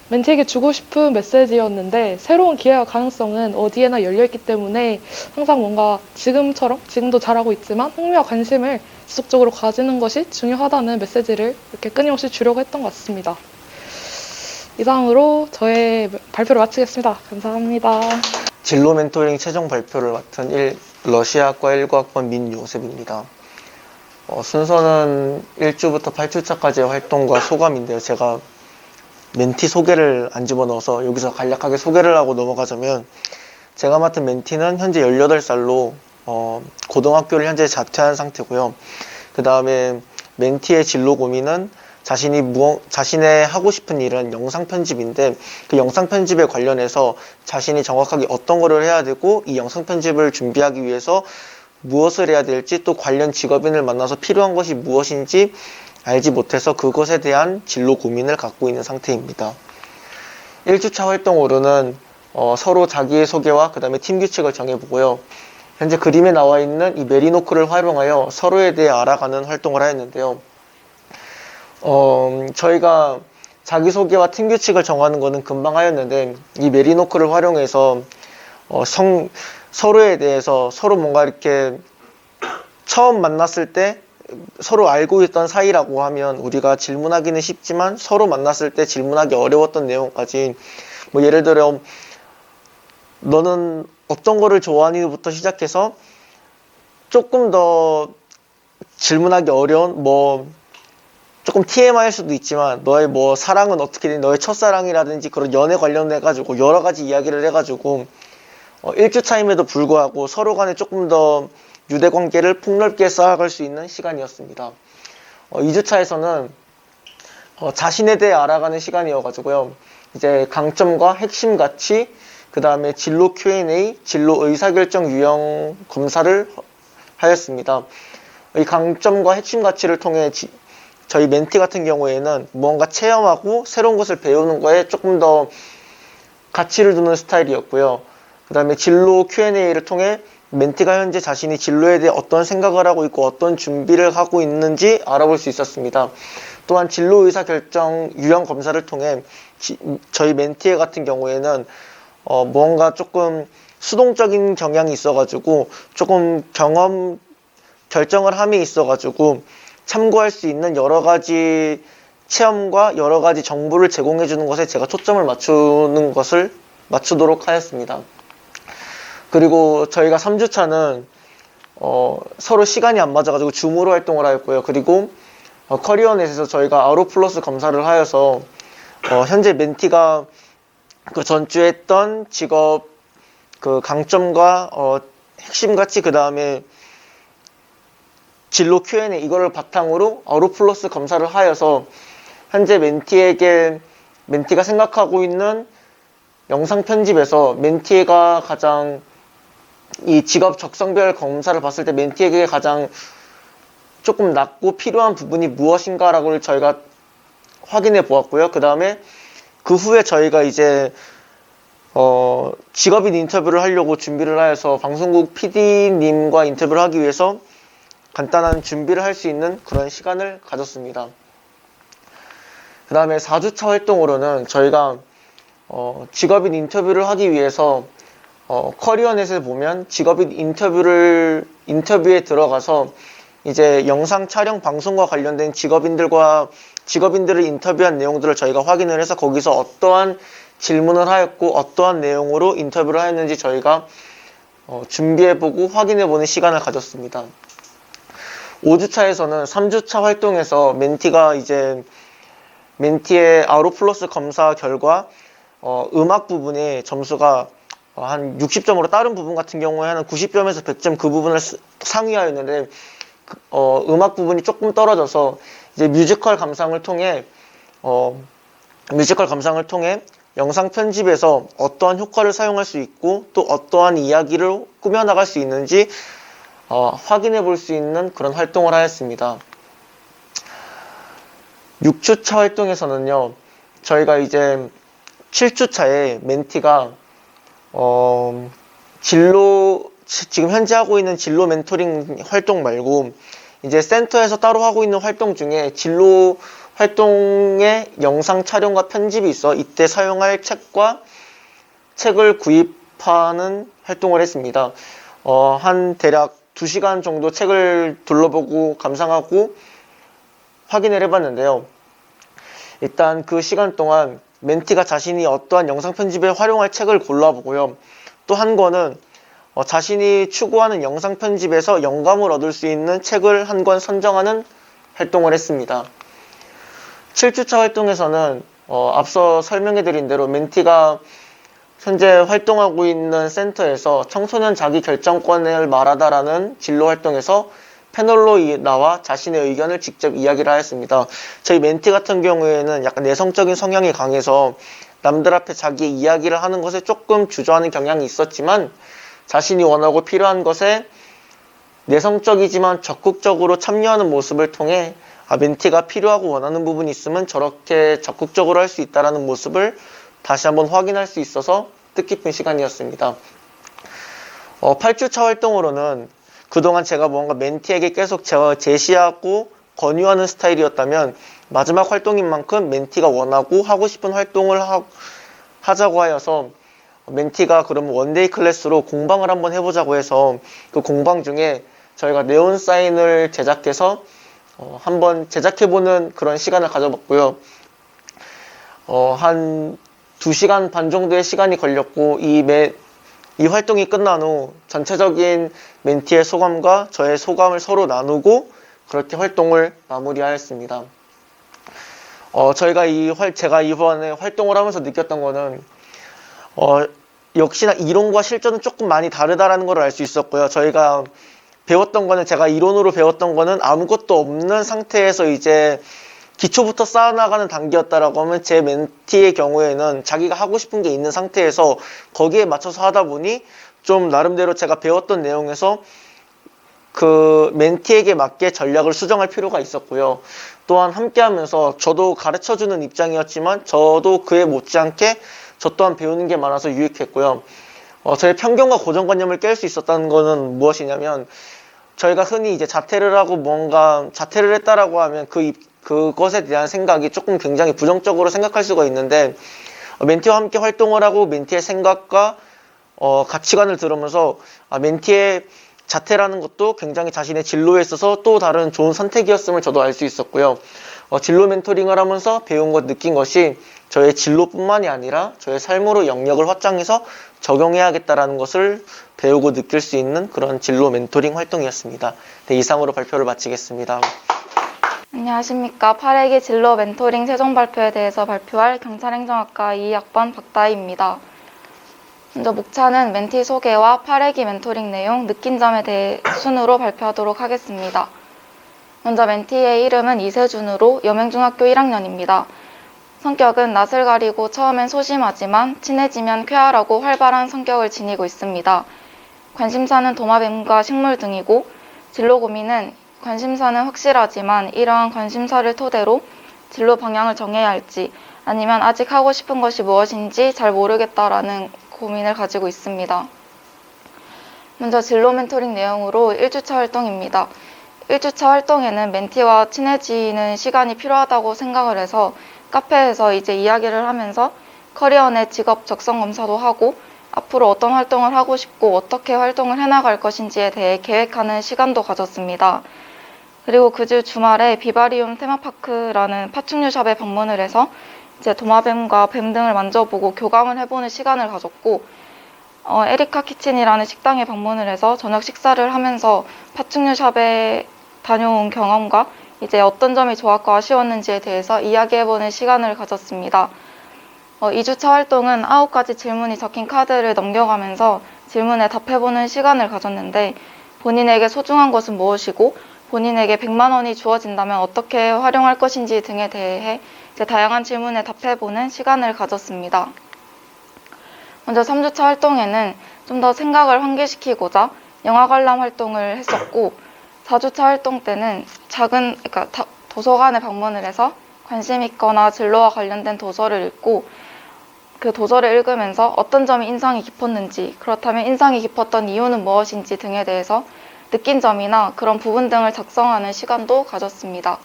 멘티에게 주고 싶은 메시지였는데 새로운 기회와 가능성은 어디에나 열려있기 때문에 항상 뭔가 지금도 잘하고 있지만 흥미와 관심을 지속적으로 가지는 것이 중요하다는 메시지를 이렇게 끊임없이 주려고 했던 것 같습니다. 이상으로 저의 발표를 마치겠습니다. 감사합니다. 진로 멘토링 최종 발표를 맡은 러시아학과 19학번 민요셉입니다. 순서는 1주부터 8주차까지의 활동과 소감인데요. 제가 멘티 소개를 안 집어넣어서 여기서 간략하게 소개를 하고 넘어가자면, 제가 맡은 멘티는 현재 18살로 고등학교를 현재 자퇴한 상태고요. 그 다음에 멘티의 진로 고민은 자신의 하고 싶은 일은 영상 편집인데, 그 영상 편집에 관련해서 자신이 정확하게 어떤 거를 해야 되고, 이 영상 편집을 준비하기 위해서 무엇을 해야 될지, 또 관련 직업인을 만나서 필요한 것이 무엇인지 알지 못해서 그것에 대한 진로 고민을 갖고 있는 상태입니다. 1주차 활동으로는 서로 자기소개와 그 다음에 팀 규칙을 정해보고요. 현재 그림에 나와 있는 이 메리노크를 활용하여 서로에 대해 알아가는 활동을 하였는데요. 저희가 자기소개와 팀 규칙을 정하는 것은 금방 하였는데, 이 메리노크를 활용해서 서로에 대해서 서로 뭔가 이렇게 처음 만났을 때 서로 알고 있던 사이라고 하면 우리가 질문하기는 쉽지만, 서로 만났을 때 질문하기 어려웠던 내용까지, 뭐 예를 들어 너는 어떤 거를 좋아하니?부터 시작해서 조금 더 질문하기 어려운, 뭐 조금 TMI일 수도 있지만 너의 뭐 사랑은 어떻게 되니, 너의 첫사랑이라든지 그런 연애 관련해가지고 여러 가지 이야기를 해가지고 1주차임에도 불구하고 서로 간에 조금 더 유대관계를 폭넓게 쌓아갈 수 있는 시간이었습니다. 2주차에서는 자신에 대해 알아가는 시간이어가지고요. 이제 강점과 핵심 가치, 그 다음에 진로 Q&A, 진로 의사결정 유형 검사를 하였습니다. 이 강점과 핵심 가치를 통해 저희 멘티 같은 경우에는 무언가 체험하고 새로운 것을 배우는 거에 조금 더 가치를 두는 스타일이었고요. 그 다음에 진로 Q&A를 통해 멘티가 현재 자신이 진로에 대해 어떤 생각을 하고 있고 어떤 준비를 하고 있는지 알아볼 수 있었습니다. 또한 진로 의사결정 유형 검사를 통해 저희 멘티 같은 경우에는 무언가 조금 수동적인 경향이 있어가지고 조금 결정을 함에 있어가지고 참고할 수 있는 여러 가지 체험과 여러 가지 정보를 제공해 주는 것에 제가 초점을 맞추도록 하였습니다. 그리고 저희가 3주차는 서로 시간이 안 맞아가지고 줌으로 활동을 하였고요. 그리고 커리어넷에서 저희가 아로플러스 검사를 하여서 현재 멘티가 그 전주에 했던 직업 그 강점과 핵심 가치, 그 다음에 진로 Q&A 이거를 바탕으로 아로플러스 검사를 하여서 현재 멘티가 생각하고 있는 영상 편집에서 멘티가 가장 이 직업 적성별 검사를 봤을 때 멘티에게 가장 조금 낮고 필요한 부분이 무엇인가라고 저희가 확인해 보았고요. 그 다음에 그 후에 저희가 이제 직업인 인터뷰를 하려고 준비를 하여서 방송국 PD님과 인터뷰를 하기 위해서 간단한 준비를 할 수 있는 그런 시간을 가졌습니다. 그 다음에 4주차 활동으로는 저희가 직업인 인터뷰를 하기 위해서 커리어넷에 보면 직업인 인터뷰에 들어가서 이제 영상 촬영 방송과 관련된 직업인들을 인터뷰한 내용들을 저희가 확인을 해서 거기서 어떠한 질문을 하였고 어떠한 내용으로 인터뷰를 하였는지 저희가 준비해보고 확인해보는 시간을 가졌습니다. 5주차에서는 3주차 활동에서 멘티의 아로플러스 검사 결과 음악 부분의 점수가 한 60점으로 다른 부분 같은 경우에 한 90점에서 100점 그 부분을 상위하였는데 음악 부분이 조금 떨어져서 이제 뮤지컬 감상을 통해 영상 편집에서 어떠한 효과를 사용할 수 있고 또 어떠한 이야기를 꾸며나갈 수 있는지 확인해 볼 수 있는 그런 활동을 하였습니다. 6주차 활동에서는요, 저희가 이제 7주차에 멘티가 지금 현재 하고 있는 진로 멘토링 활동 말고 이제 센터에서 따로 하고 있는 활동 중에 진로 활동의 영상 촬영과 편집이 있어 이때 사용할 책을 구입하는 활동을 했습니다. 한 대략 2시간 정도 책을 둘러보고 감상하고 확인을 해봤는데요. 일단 그 시간 동안 멘티가 자신이 어떠한 영상 편집에 활용할 책을 골라보고요. 또 한 권은 자신이 추구하는 영상 편집에서 영감을 얻을 수 있는 책을 한 권 선정하는 활동을 했습니다. 7주차 활동에서는 앞서 설명해드린 대로 멘티가 현재 활동하고 있는 센터에서 청소년 자기 결정권을 말하다라는 진로 활동에서 패널로 나와 자신의 의견을 직접 이야기를 하였습니다. 저희 멘티 같은 경우에는 약간 내성적인 성향이 강해서 남들 앞에 자기의 이야기를 하는 것에 조금 주저하는 경향이 있었지만 자신이 원하고 필요한 것에 내성적이지만 적극적으로 참여하는 모습을 통해 멘티가 필요하고 원하는 부분이 있으면 저렇게 적극적으로 할 수 있다는 모습을 다시 한번 확인할 수 있어서 뜻깊은 시간이었습니다. 8주차 활동으로는 그동안 제가 뭔가 멘티에게 계속 제시하고 권유하는 스타일이었다면 마지막 활동인 만큼 멘티가 원하고 하고 싶은 활동을 하자고 하여서 멘티가 그러면 원데이 클래스로 공방을 한번 해보자고 해서 그 공방 중에 저희가 네온 사인을 제작해서 한번 제작해보는 그런 시간을 가져봤고요. 한 2시간 반 정도의 시간이 걸렸고 이 활동이 끝난 후 전체적인 멘티의 소감과 저의 소감을 서로 나누고 그렇게 활동을 마무리하였습니다. 제가 이번에 활동을 하면서 느꼈던 거는 역시나 이론과 실전은 조금 많이 다르다라는 걸 알 수 있었고요. 저희가 배웠던 거는 제가 이론으로 배웠던 거는 아무것도 없는 상태에서 이제 기초부터 쌓아나가는 단계였다라고 하면 제 멘티의 경우에는 자기가 하고 싶은 게 있는 상태에서 거기에 맞춰서 하다 보니 좀 나름대로 제가 배웠던 내용에서 그 멘티에게 맞게 전략을 수정할 필요가 있었고요. 또한 함께 하면서 저도 가르쳐주는 입장이었지만 저도 그에 못지않게 저 또한 배우는 게 많아서 유익했고요. 저의 편견과 고정관념을 깰 수 있었다는 거는 무엇이냐면 저희가 흔히 이제 자퇴를 하고 뭔가 자퇴를 했다라고 하면 그것에 대한 생각이 조금 굉장히 부정적으로 생각할 수가 있는데 멘티와 함께 활동을 하고 멘티의 생각과 가치관을 들으면서 멘티의 자퇴라는 것도 굉장히 자신의 진로에 있어서 또 다른 좋은 선택이었음을 저도 알 수 있었고요. 진로 멘토링을 하면서 배운 것, 느낀 것이 저의 진로뿐만이 아니라 저의 삶으로 영역을 확장해서 적용해야겠다라는 것을 배우고 느낄 수 있는 그런 진로 멘토링 활동이었습니다. 네, 이상으로 발표를 마치겠습니다. 안녕하십니까. 8회기 진로 멘토링 최종 발표에 대해서 발표할 경찰행정학과 2학번 박다희입니다. 먼저 목차는 멘티 소개와 8회기 멘토링 내용, 느낀 점에 대해 순으로 발표하도록 하겠습니다. 먼저 멘티의 이름은 이세준으로 여명중학교 1학년입니다. 성격은 낯을 가리고 처음엔 소심하지만 친해지면 쾌활하고 활발한 성격을 지니고 있습니다. 관심사는 도마뱀과 식물 등이고 진로 고민은 관심사는 확실하지만 이러한 관심사를 토대로 진로 방향을 정해야 할지 아니면 아직 하고 싶은 것이 무엇인지 잘 모르겠다라는 고민을 가지고 있습니다. 먼저 진로 멘토링 내용으로 1주차 활동입니다. 1주차 활동에는 멘티와 친해지는 시간이 필요하다고 생각을 해서 카페에서 이제 이야기를 하면서 커리어 내 직업 적성 검사도 하고 앞으로 어떤 활동을 하고 싶고 어떻게 활동을 해나갈 것인지에 대해 계획하는 시간도 가졌습니다. 그리고 그 주 주말에 비바리움 테마파크라는 파충류 샵에 방문을 해서 이제 도마뱀과 뱀 등을 만져보고 교감을 해보는 시간을 가졌고 에리카 키친이라는 식당에 방문을 해서 저녁 식사를 하면서 파충류 샵에 다녀온 경험과 이제 어떤 점이 좋았고 아쉬웠는지에 대해서 이야기해보는 시간을 가졌습니다. 2주차 활동은 9가지 질문이 적힌 카드를 넘겨가면서 질문에 답해보는 시간을 가졌는데 본인에게 소중한 것은 무엇이고 본인에게 100만 원이 주어진다면 어떻게 활용할 것인지 등에 대해 이제 다양한 질문에 답해보는 시간을 가졌습니다. 먼저 3주차 활동에는 좀 더 생각을 환기시키고자 영화 관람 활동을 했었고 4주차 활동 때는 도서관에 방문을 해서 관심 있거나 진로와 관련된 도서를 읽고 그 도서를 읽으면서 어떤 점이 인상이 깊었는지, 그렇다면 인상이 깊었던 이유는 무엇인지 등에 대해서 느낀 점이나 그런 부분 등을 작성하는 시간도 가졌습니다.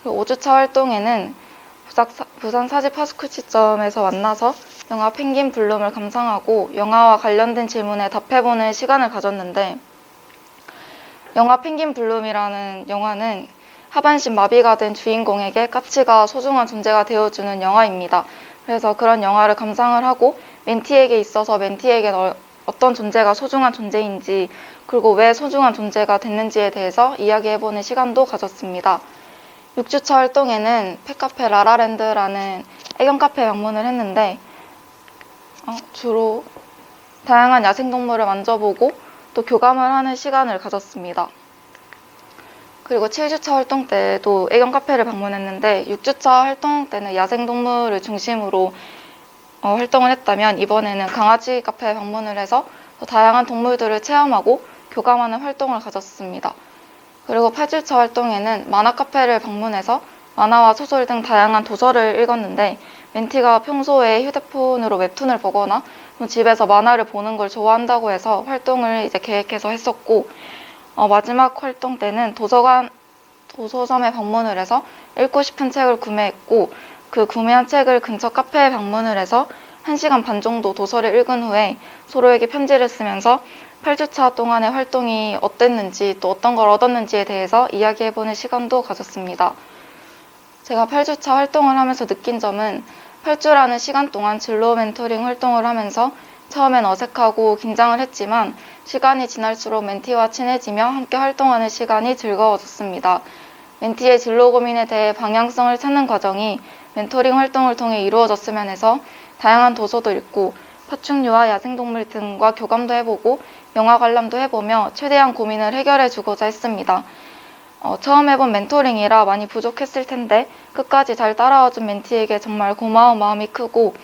5주차 활동에는 부산 사직파스쿠시점에서 만나서 영화 펭귄 블룸을 감상하고 영화와 관련된 질문에 답해보는 시간을 가졌는데 영화 펭귄 블룸이라는 영화는 하반신 마비가 된 주인공에게 까치가 소중한 존재가 되어주는 영화입니다. 그래서 그런 영화를 감상을 하고 멘티에게 있어서 멘티에게 어떤 존재가 소중한 존재인지 그리고 왜 소중한 존재가 됐는지에 대해서 이야기해보는 시간도 가졌습니다. 6주차 활동에는 펫카페 라라랜드라는 애견 카페 방문을 했는데 주로 다양한 야생동물을 만져보고 또 교감을 하는 시간을 가졌습니다. 그리고 7주차 활동 때도 애견 카페를 방문했는데 6주차 활동 때는 야생동물을 중심으로 활동을 했다면 이번에는 강아지 카페에 방문을 해서 또 다양한 동물들을 체험하고 교감하는 활동을 가졌습니다. 그리고 8주차 활동에는 만화 카페를 방문해서 만화와 소설 등 다양한 도서를 읽었는데 멘티가 평소에 휴대폰으로 웹툰을 보거나 집에서 만화를 보는 걸 좋아한다고 해서 활동을 이제 계획해서 했었고 마지막 활동 때는 도서점에 방문을 해서 읽고 싶은 책을 구매했고 그 구매한 책을 근처 카페에 방문을 해서 1시간 반 정도 도서를 읽은 후에 서로에게 편지를 쓰면서 8주차 동안의 활동이 어땠는지 또 어떤 걸 얻었는지에 대해서 이야기해보는 시간도 가졌습니다. 제가 8주차 활동을 하면서 느낀 점은 8주라는 시간 동안 진로 멘토링 활동을 하면서 처음엔 어색하고 긴장을 했지만 시간이 지날수록 멘티와 친해지며 함께 활동하는 시간이 즐거워졌습니다. 멘티의 진로 고민에 대해 방향성을 찾는 과정이 멘토링 활동을 통해 이루어졌으면 해서 다양한 도서도 읽고 파충류와 야생동물 등과 교감도 해보고 영화 관람도 해보며 최대한 고민을 해결해주고자 했습니다. 처음 해본 멘토링이라 많이 부족했을 텐데 끝까지 잘 따라와준 멘티에게 정말 고마운 마음이 크고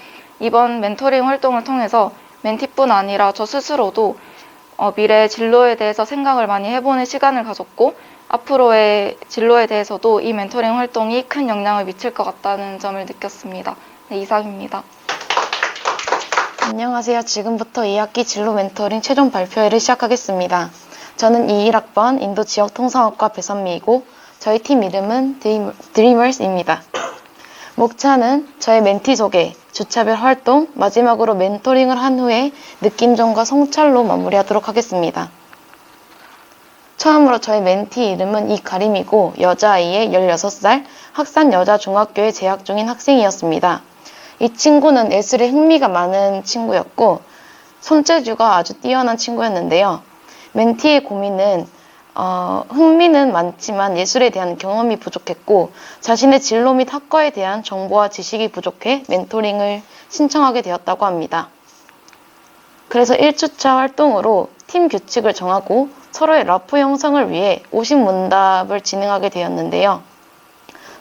이번 멘토링 활동을 통해서 멘티뿐 아니라 저 스스로도 미래의 진로에 대해서 생각을 많이 해보는 시간을 가졌고 앞으로의 진로에 대해서도 이 멘토링 활동이 큰 영향을 미칠 것 같다는 점을 느꼈습니다. 네, 이상입니다. 안녕하세요. 지금부터 2학기 진로 멘토링 최종 발표회를 시작하겠습니다. 저는 21학번 인도 지역통상학과 배선미이고 저희 팀 이름은 드리머스입니다. 목차는 저의 멘티 소개, 주차별 활동, 마지막으로 멘토링을 한 후에 느낌점과 성찰로 마무리하도록 하겠습니다. 처음으로 저의 멘티 이름은 이가림이고 여자아이의 16살 학산 여자중학교에 재학 중인 학생이었습니다. 이 친구는 예술에 흥미가 많은 친구였고 손재주가 아주 뛰어난 친구였는데요. 멘티의 고민은 흥미는 많지만 예술에 대한 경험이 부족했고 자신의 진로 및 학과에 대한 정보와 지식이 부족해 멘토링을 신청하게 되었다고 합니다. 그래서 1주차 활동으로 팀 규칙을 정하고 서로의 라포 형성을 위해 50문답을 진행하게 되었는데요.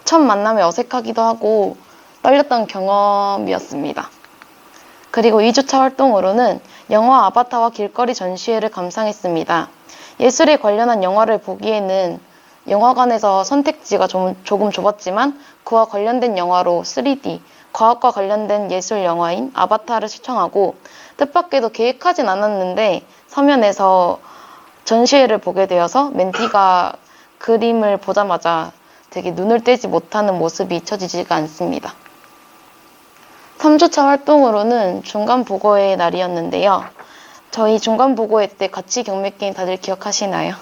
첫 만남에 어색하기도 하고 떨렸던 경험이었습니다. 그리고 2주차 활동으로는 영화 아바타와 길거리 전시회를 감상했습니다. 예술에 관련한 영화를 보기에는 영화관에서 선택지가 조금 좁았지만 그와 관련된 영화로 3D, 과학과 관련된 예술 영화인 아바타를 시청하고 뜻밖에도 계획하진 않았는데 서면에서 전시회를 보게 되어서 멘티가 그림을 보자마자 되게 눈을 떼지 못하는 모습이 잊혀지지가 않습니다. 3주차 활동으로는 중간보고회 날이었는데요. 저희 중간보고회 때 가치 경매 게임 다들 기억하시나요?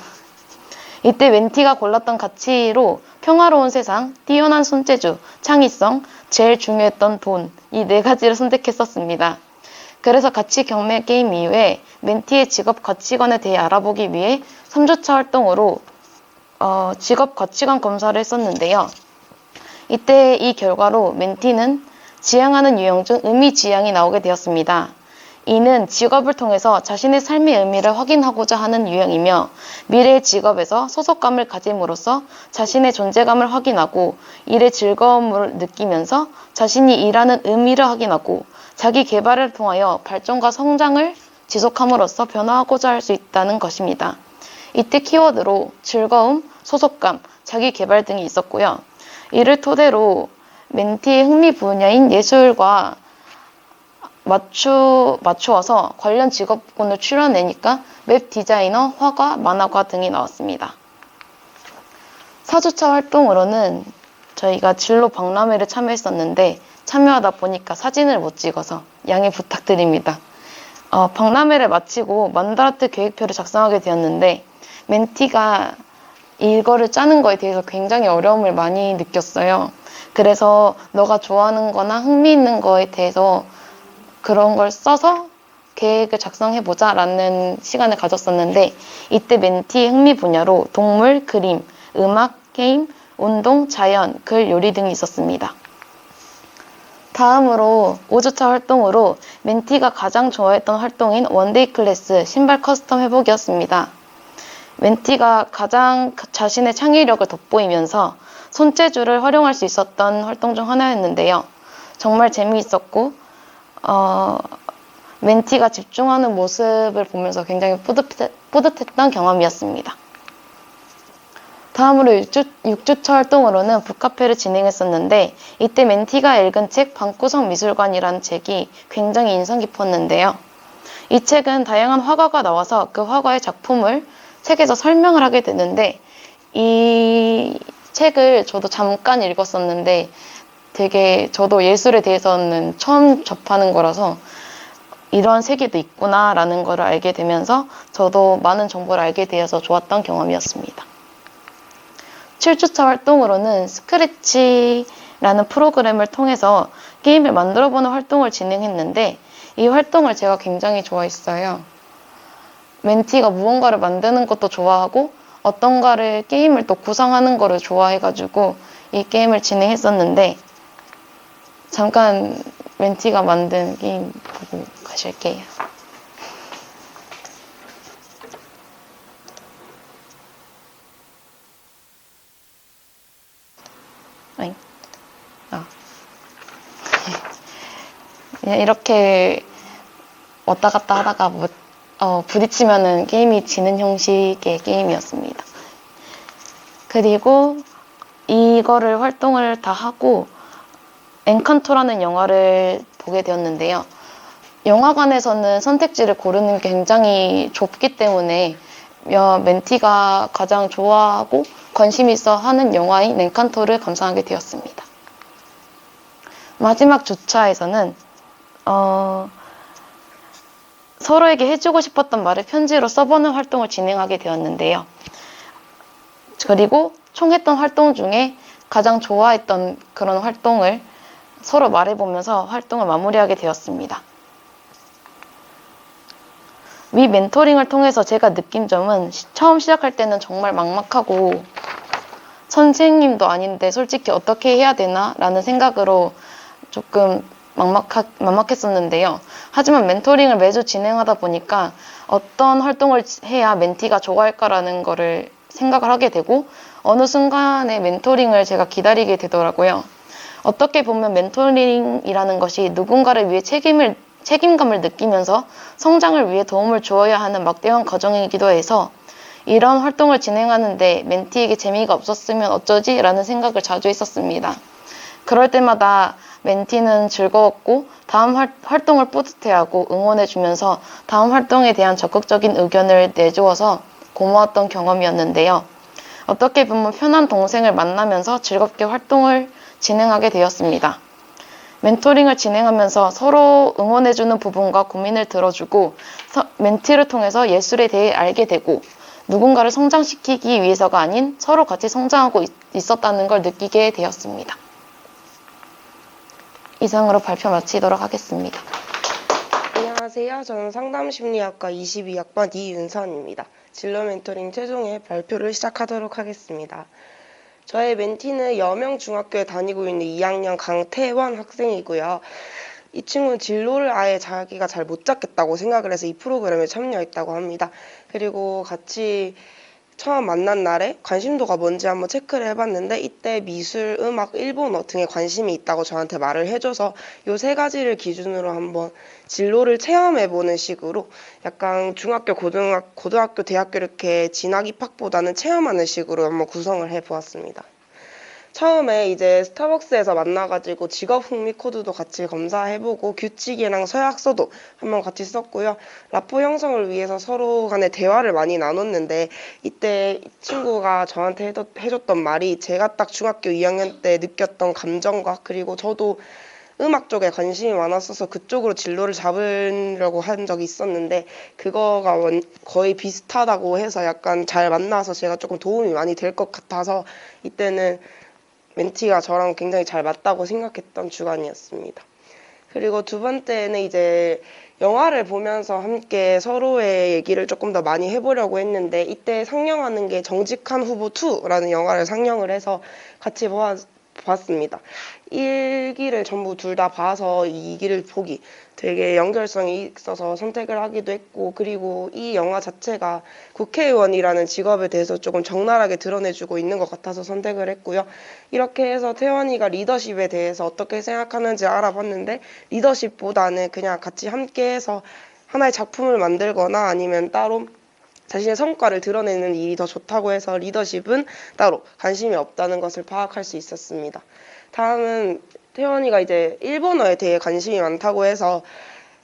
이때 멘티가 골랐던 가치로 평화로운 세상, 뛰어난 손재주, 창의성, 제일 중요했던 돈, 이 4가지를 선택했었습니다. 그래서 가치 경매 게임 이후에 멘티의 직업 가치관에 대해 알아보기 위해 3주차 활동으로 직업 가치관 검사를 했었는데요. 이때 이 결과로 멘티는 지향하는 유형 중 의미지향이 나오게 되었습니다. 이는 직업을 통해서 자신의 삶의 의미를 확인하고자 하는 유형이며 미래의 직업에서 소속감을 가짐으로써 자신의 존재감을 확인하고 일의 즐거움을 느끼면서 자신이 일하는 의미를 확인하고 자기 개발을 통하여 발전과 성장을 지속함으로써 변화하고자 할 수 있다는 것입니다. 이때 키워드로 즐거움, 소속감, 자기 개발 등이 있었고요. 이를 토대로 멘티의 흥미 분야인 예술과 맞추어서 관련 직업군을 추려내니까 웹 디자이너, 화가, 만화가 등이 나왔습니다. 4주차 활동으로는 저희가 진로 박람회를 참여했었는데 참여하다 보니까 사진을 못 찍어서 양해 부탁드립니다. 박람회를 마치고 만다라트 계획표를 작성하게 되었는데 멘티가 이거를 짜는 거에 대해서 굉장히 어려움을 많이 느꼈어요. 그래서 너가 좋아하는 거나 흥미 있는 거에 대해서 그런 걸 써서 계획을 작성해보자 라는 시간을 가졌었는데, 이때 멘티의 흥미 분야로 동물, 그림, 음악, 게임, 운동, 자연, 글, 요리 등이 있었습니다. 다음으로 5주차 활동으로 멘티가 가장 좋아했던 활동인 원데이 클래스 신발 커스텀 회복이었습니다. 멘티가 가장 자신의 창의력을 돋보이면서 손재주를 활용할 수 있었던 활동 중 하나였는데요. 정말 재미있었고 멘티가 집중하는 모습을 보면서 굉장히 뿌듯했던 경험이었습니다. 다음으로 6주차 활동으로는 북카페를 진행했었는데, 이때 멘티가 읽은 책 방구석 미술관이라는 책이 굉장히 인상 깊었는데요. 이 책은 다양한 화가가 나와서 그 화가의 작품을 책에서 설명을 하게 되는데, 이 책을 저도 잠깐 읽었었는데 되게 저도 예술에 대해서는 처음 접하는 거라서 이런 세계도 있구나 라는 걸 알게 되면서 저도 많은 정보를 알게 되어서 좋았던 경험이었습니다. 7주차 활동으로는 스크래치라는 프로그램을 통해서 게임을 만들어보는 활동을 진행했는데, 이 활동을 제가 굉장히 좋아했어요. 멘티가 무언가를 만드는 것도 좋아하고 어떤가를 게임을 또 구상하는 거를 좋아해가지고 이 게임을 진행했었는데, 잠깐 멘티가 만든 게임 보고 가실게요. 그냥 이렇게 왔다 갔다 하다가 부딪히면은 게임이 지는 형식의 게임이었습니다. 그리고 이거를 활동을 다 하고 엔칸토라는 영화를 보게 되었는데요. 영화관에서는 선택지를 고르는 게 굉장히 좁기 때문에 멘티가 가장 좋아하고 관심 있어 하는 영화인 엔칸토를 감상하게 되었습니다. 마지막 주차에서는 서로에게 해주고 싶었던 말을 편지로 써보는 활동을 진행하게 되었는데요. 그리고 총 했던 활동 중에 가장 좋아했던 그런 활동을 서로 말해보면서 활동을 마무리하게 되었습니다. 위 멘토링을 통해서 제가 느낀 점은 처음 시작할 때는 정말 막막하고 선생님도 아닌데 솔직히 어떻게 해야 되나 라는 생각으로 조금 막막했었는데요. 하지만 멘토링을 매주 진행하다 보니까 어떤 활동을 해야 멘티가 좋아할까라는 거를 생각을 하게 되고, 어느 순간에 멘토링을 제가 기다리게 되더라고요. 어떻게 보면 멘토링이라는 것이 누군가를 위해 책임감을 느끼면서 성장을 위해 도움을 주어야 하는 막대한 과정이기도 해서, 이런 활동을 진행하는데 멘티에게 재미가 없었으면 어쩌지? 라는 생각을 자주 했었습니다. 그럴 때마다 멘티는 즐거웠고 다음 활동을 뿌듯해하고 응원해주면서 다음 활동에 대한 적극적인 의견을 내주어서 고마웠던 경험이었는데요. 어떻게 보면 편한 동생을 만나면서 즐겁게 활동을 진행하게 되었습니다. 멘토링을 진행하면서 서로 응원해주는 부분과 고민을 들어주고 멘티를 통해서 예술에 대해 알게 되고 누군가를 성장시키기 위해서가 아닌 서로 같이 성장하고 있었다는 걸 느끼게 되었습니다. 이상으로 발표 마치도록 하겠습니다. 안녕하세요. 저는 상담심리학과 22학번 이윤선입니다. 진로 멘토링 최종의 발표를 시작하도록 하겠습니다. 저의 멘티는 여명중학교에 다니고 있는 2학년 강태원 학생이고요. 이 친구는 진로를 아예 자기가 잘 못 잡겠다고 생각을 해서 이 프로그램에 참여했다고 합니다. 그리고 같이 처음 만난 날에 관심도가 뭔지 한번 체크를 해봤는데, 이때 미술, 음악, 일본어 등에 관심이 있다고 저한테 말을 해줘서 이 세 가지를 기준으로 한번 진로를 체험해보는 식으로 약간 중학교, 고등학교, 대학교 이렇게 진학 입학보다는 체험하는 식으로 한번 구성을 해보았습니다. 처음에 이제 스타벅스에서 만나가지고 직업 흥미 코드도 같이 검사해보고 규칙이랑 서약서도 한번 같이 썼고요. 라포 형성을 위해서 서로 간에 대화를 많이 나눴는데, 이때 이 친구가 저한테 해줬던 말이 제가 딱 중학교 2학년 때 느꼈던 감정과, 그리고 저도 음악 쪽에 관심이 많았어서 그쪽으로 진로를 잡으려고 한 적이 있었는데 그거가 거의 비슷하다고 해서 약간 잘 만나서 제가 조금 도움이 많이 될 것 같아서 이때는 멘티가 저랑 굉장히 잘 맞다고 생각했던 주간이었습니다. 그리고 두 번째는 이제 영화를 보면서 함께 서로의 얘기를 조금 더 많이 해보려고 했는데 이때 상영하는 게 정직한 후보 2라는 영화를 상영을 해서 같이 봤습니다. 1기를 전부 둘 다 봐서 2기를 보기 되게 연결성이 있어서 선택을 하기도 했고 그리고 이 영화 자체가 국회의원이라는 직업에 대해서 조금 적나라하게 드러내주고 있는 것 같아서 선택을 했고요. 이렇게 해서 태원이가 리더십에 대해서 어떻게 생각하는지 알아봤는데 리더십보다는 그냥 같이 함께해서 하나의 작품을 만들거나 아니면 따로 자신의 성과를 드러내는 일이 더 좋다고 해서 리더십은 따로 관심이 없다는 것을 파악할 수 있었습니다. 다음은 태원이가 이제 일본어에 대해 관심이 많다고 해서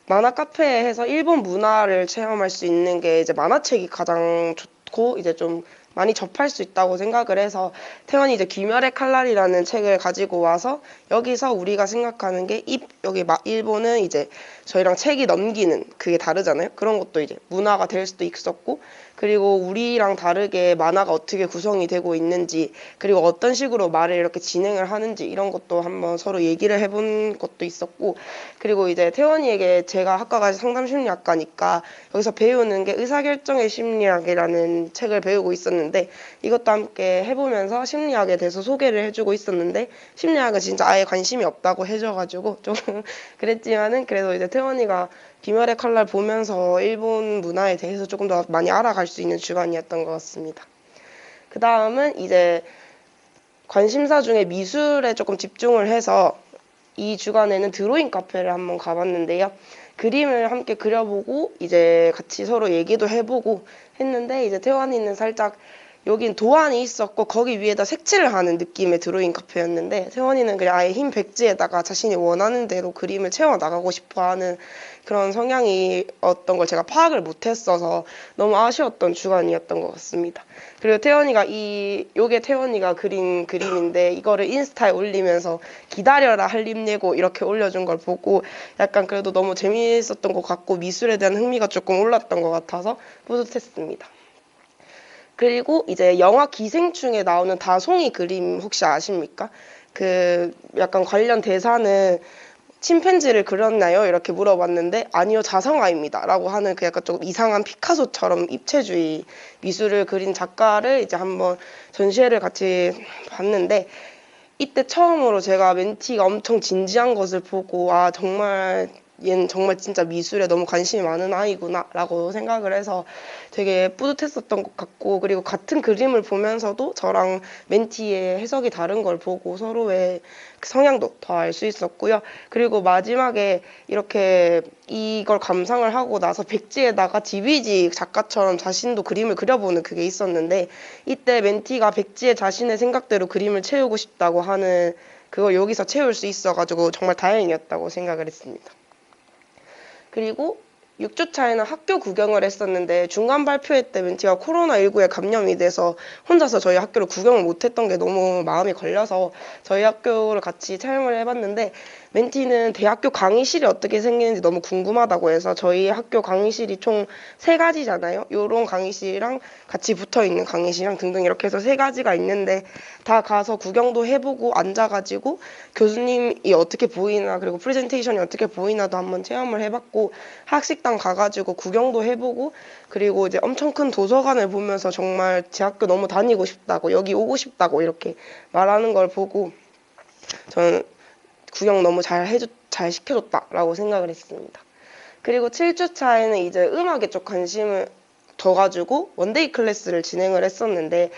만화 카페에서 일본 문화를 체험할 수 있는 게 이제 만화책이 가장 좋고 이제 좀 많이 접할 수 있다고 생각을 해서 태원이 이제 귀멸의 칼날이라는 책을 가지고 와서 여기서 우리가 생각하는 게 여기 일본은 이제 저희랑 책이 넘기는 그게 다르잖아요. 그런 것도 이제 문화가 될 수도 있었고 그리고 우리랑 다르게 만화가 어떻게 구성이 되고 있는지 그리고 어떤 식으로 말을 이렇게 진행을 하는지 이런 것도 한번 서로 얘기를 해본 것도 있었고 그리고 이제 태원이에게 제가 학과가 상담심리학과니까 여기서 배우는 게 의사결정의 심리학이라는 책을 배우고 있었는데 이것도 함께 해보면서 심리학에 대해서 소개를 해주고 있었는데 심리학은 진짜 아예 관심이 없다고 해줘가지고 좀 그랬지만은 그래도 이제 태원이가 귀멸의 칼날 보면서 일본 문화에 대해서 조금 더 많이 알아갈 수 있는 주간이었던 것 같습니다. 그 다음은 이제 관심사 중에 미술에 조금 집중을 해서 이 주간에는 드로잉 카페를 한번 가봤는데요. 그림을 함께 그려보고 이제 같이 서로 얘기도 해보고 했는데 이제 태환이는 살짝 여긴 도안이 있었고 거기 위에다 색칠을 하는 느낌의 드로잉 카페였는데 태원이는 그냥 아예 흰 백지에다가 자신이 원하는 대로 그림을 채워 나가고 싶어하는 그런 성향이었던 걸 제가 파악을 못했어서 너무 아쉬웠던 주간이었던 것 같습니다. 그리고 태원이가 요게 태원이가 그린 그림인데 이거를 인스타에 올리면서 기다려라 한림예고 이렇게 올려준 걸 보고 약간 그래도 너무 재미있었던 것 같고 미술에 대한 흥미가 조금 올랐던 것 같아서 뿌듯했습니다. 그리고 이제 영화 기생충에 나오는 다송이 그림 혹시 아십니까? 그 약간 관련 대사는 침팬지를 그렸나요? 이렇게 물어봤는데 아니요 자성아입니다 라고 하는 그 약간 조금 이상한 피카소처럼 입체주의 미술을 그린 작가를 이제 한번 전시회를 같이 봤는데 이때 처음으로 제가 멘티가 엄청 진지한 것을 보고 아 정말 얘는 정말 진짜 미술에 너무 관심이 많은 아이구나 라고 생각을 해서 되게 뿌듯했었던 것 같고 그리고 같은 그림을 보면서도 저랑 멘티의 해석이 다른 걸 보고 서로의 성향도 더 알 수 있었고요. 그리고 마지막에 이렇게 이걸 감상을 하고 나서 백지에다가 디비지 작가처럼 자신도 그림을 그려보는 그게 있었는데 이때 멘티가 백지에 자신의 생각대로 그림을 채우고 싶다고 하는 그걸 여기서 채울 수 있어가지고 정말 다행이었다고 생각을 했습니다. 그리고 6주차에는 학교 구경을 했었는데 중간 발표회 때 멘티가 코로나19에 감염이 돼서 혼자서 저희 학교를 구경을 못했던 게 너무 마음이 걸려서 저희 학교를 같이 체험을 해봤는데 멘티는 대학교 강의실이 어떻게 생기는지 너무 궁금하다고 해서 저희 학교 강의실이 총 3가지잖아요. 요런 강의실이랑 같이 붙어있는 강의실이랑 등등 이렇게 해서 3가지가 있는데 다 가서 구경도 해보고 앉아가지고 교수님이 어떻게 보이나 그리고 프레젠테이션이 어떻게 보이나도 한번 체험을 해봤고 학식당 가가지고 구경도 해보고 그리고 이제 엄청 큰 도서관을 보면서 정말 제 학교 너무 다니고 싶다고 여기 오고 싶다고 이렇게 말하는 걸 보고 저는 구경 너무 잘 시켜줬다라고 생각을 했습니다. 그리고 7주차에는 이제 음악에 좀 관심을 둬가지고 원데이 클래스를 진행을 했었는데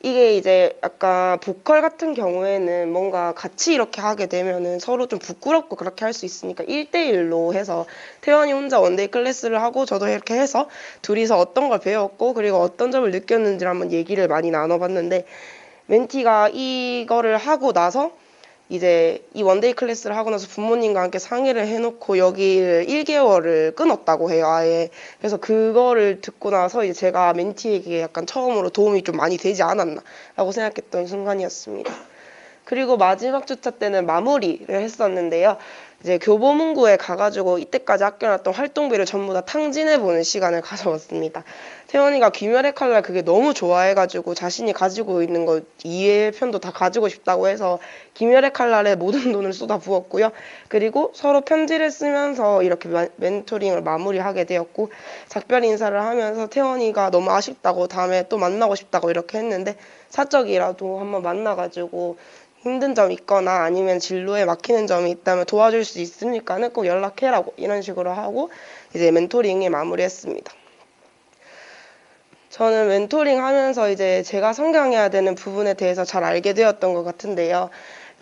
이게 이제 약간 보컬 같은 경우에는 뭔가 같이 이렇게 하게 되면은 서로 좀 부끄럽고 그렇게 할 수 있으니까 1대1로 해서 태연이 혼자 원데이 클래스를 하고 저도 이렇게 해서 둘이서 어떤 걸 배웠고 그리고 어떤 점을 느꼈는지를 한번 얘기를 많이 나눠봤는데 멘티가 이거를 하고 나서 이제 이 원데이 클래스를 하고 나서 부모님과 함께 상의를 해놓고 여기를 1개월을 끊었다고 해요, 아예. 그래서 그거를 듣고 나서 이제 제가 멘티에게 약간 처음으로 도움이 좀 많이 되지 않았나라고 생각했던 순간이었습니다. 그리고 마지막 주차 때는 마무리를 했었는데요. 이제 교보문고에 가가지고 이때까지 아껴놨던 활동비를 전부 다 탕진해보는 시간을 가져봤습니다. 태연이가 귀멸의 칼날 그게 너무 좋아해가지고 자신이 가지고 있는 것 2회 편도 다 가지고 싶다고 해서 귀멸의 칼날에 모든 돈을 쏟아부었고요. 그리고 서로 편지를 쓰면서 이렇게 멘토링을 마무리하게 되었고, 작별 인사를 하면서 태연이가 너무 아쉽다고 다음에 또 만나고 싶다고 이렇게 했는데, 사적이라도 한번 만나가지고 힘든 점 있거나 아니면 진로에 막히는 점이 있다면 도와줄 수 있으니까는 꼭 연락해라고 이런 식으로 하고 이제 멘토링을 마무리했습니다. 저는 멘토링 하면서 이제 제가 성장해야 되는 부분에 대해서 잘 알게 되었던 것 같은데요.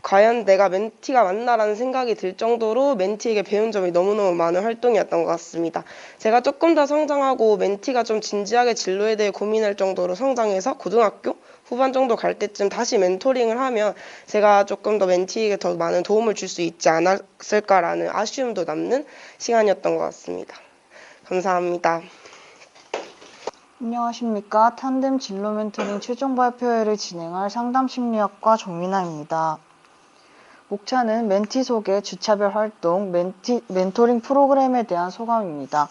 과연 내가 멘티가 맞나라는 생각이 들 정도로 멘티에게 배운 점이 너무너무 많은 활동이었던 것 같습니다. 제가 조금 더 성장하고 멘티가 좀 진지하게 진로에 대해 고민할 정도로 성장해서 고등학교 후반 정도 갈 때쯤 다시 멘토링을 하면 제가 조금 더 멘티에게 더 많은 도움을 줄 수 있지 않았을까라는 아쉬움도 남는 시간이었던 것 같습니다. 감사합니다. 안녕하십니까. 탄뎀 진로 멘토링 최종 발표회를 진행할 상담심리학과 정민아입니다. 목차는 멘티 소개, 주차별 활동, 멘토링 프로그램에 대한 소감입니다.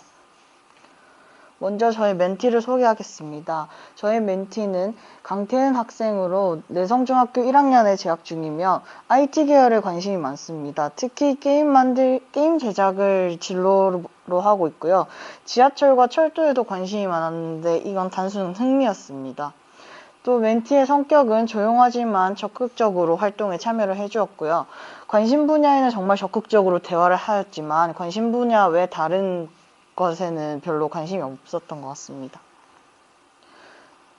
먼저 저희 멘티를 소개하겠습니다. 저희 멘티는 강태은 학생으로 내성중학교 1학년에 재학 중이며 IT 계열에 관심이 많습니다. 특히 게임 제작을 진로로 하고 있고요. 지하철과 철도에도 관심이 많았는데 이건 단순 흥미였습니다. 또 멘티의 성격은 조용하지만 적극적으로 활동에 참여를 해주었고요. 관심 분야에는 정말 적극적으로 대화를 하였지만 관심 분야 외 다른 것에는 별로 관심이 없었던 것 같습니다.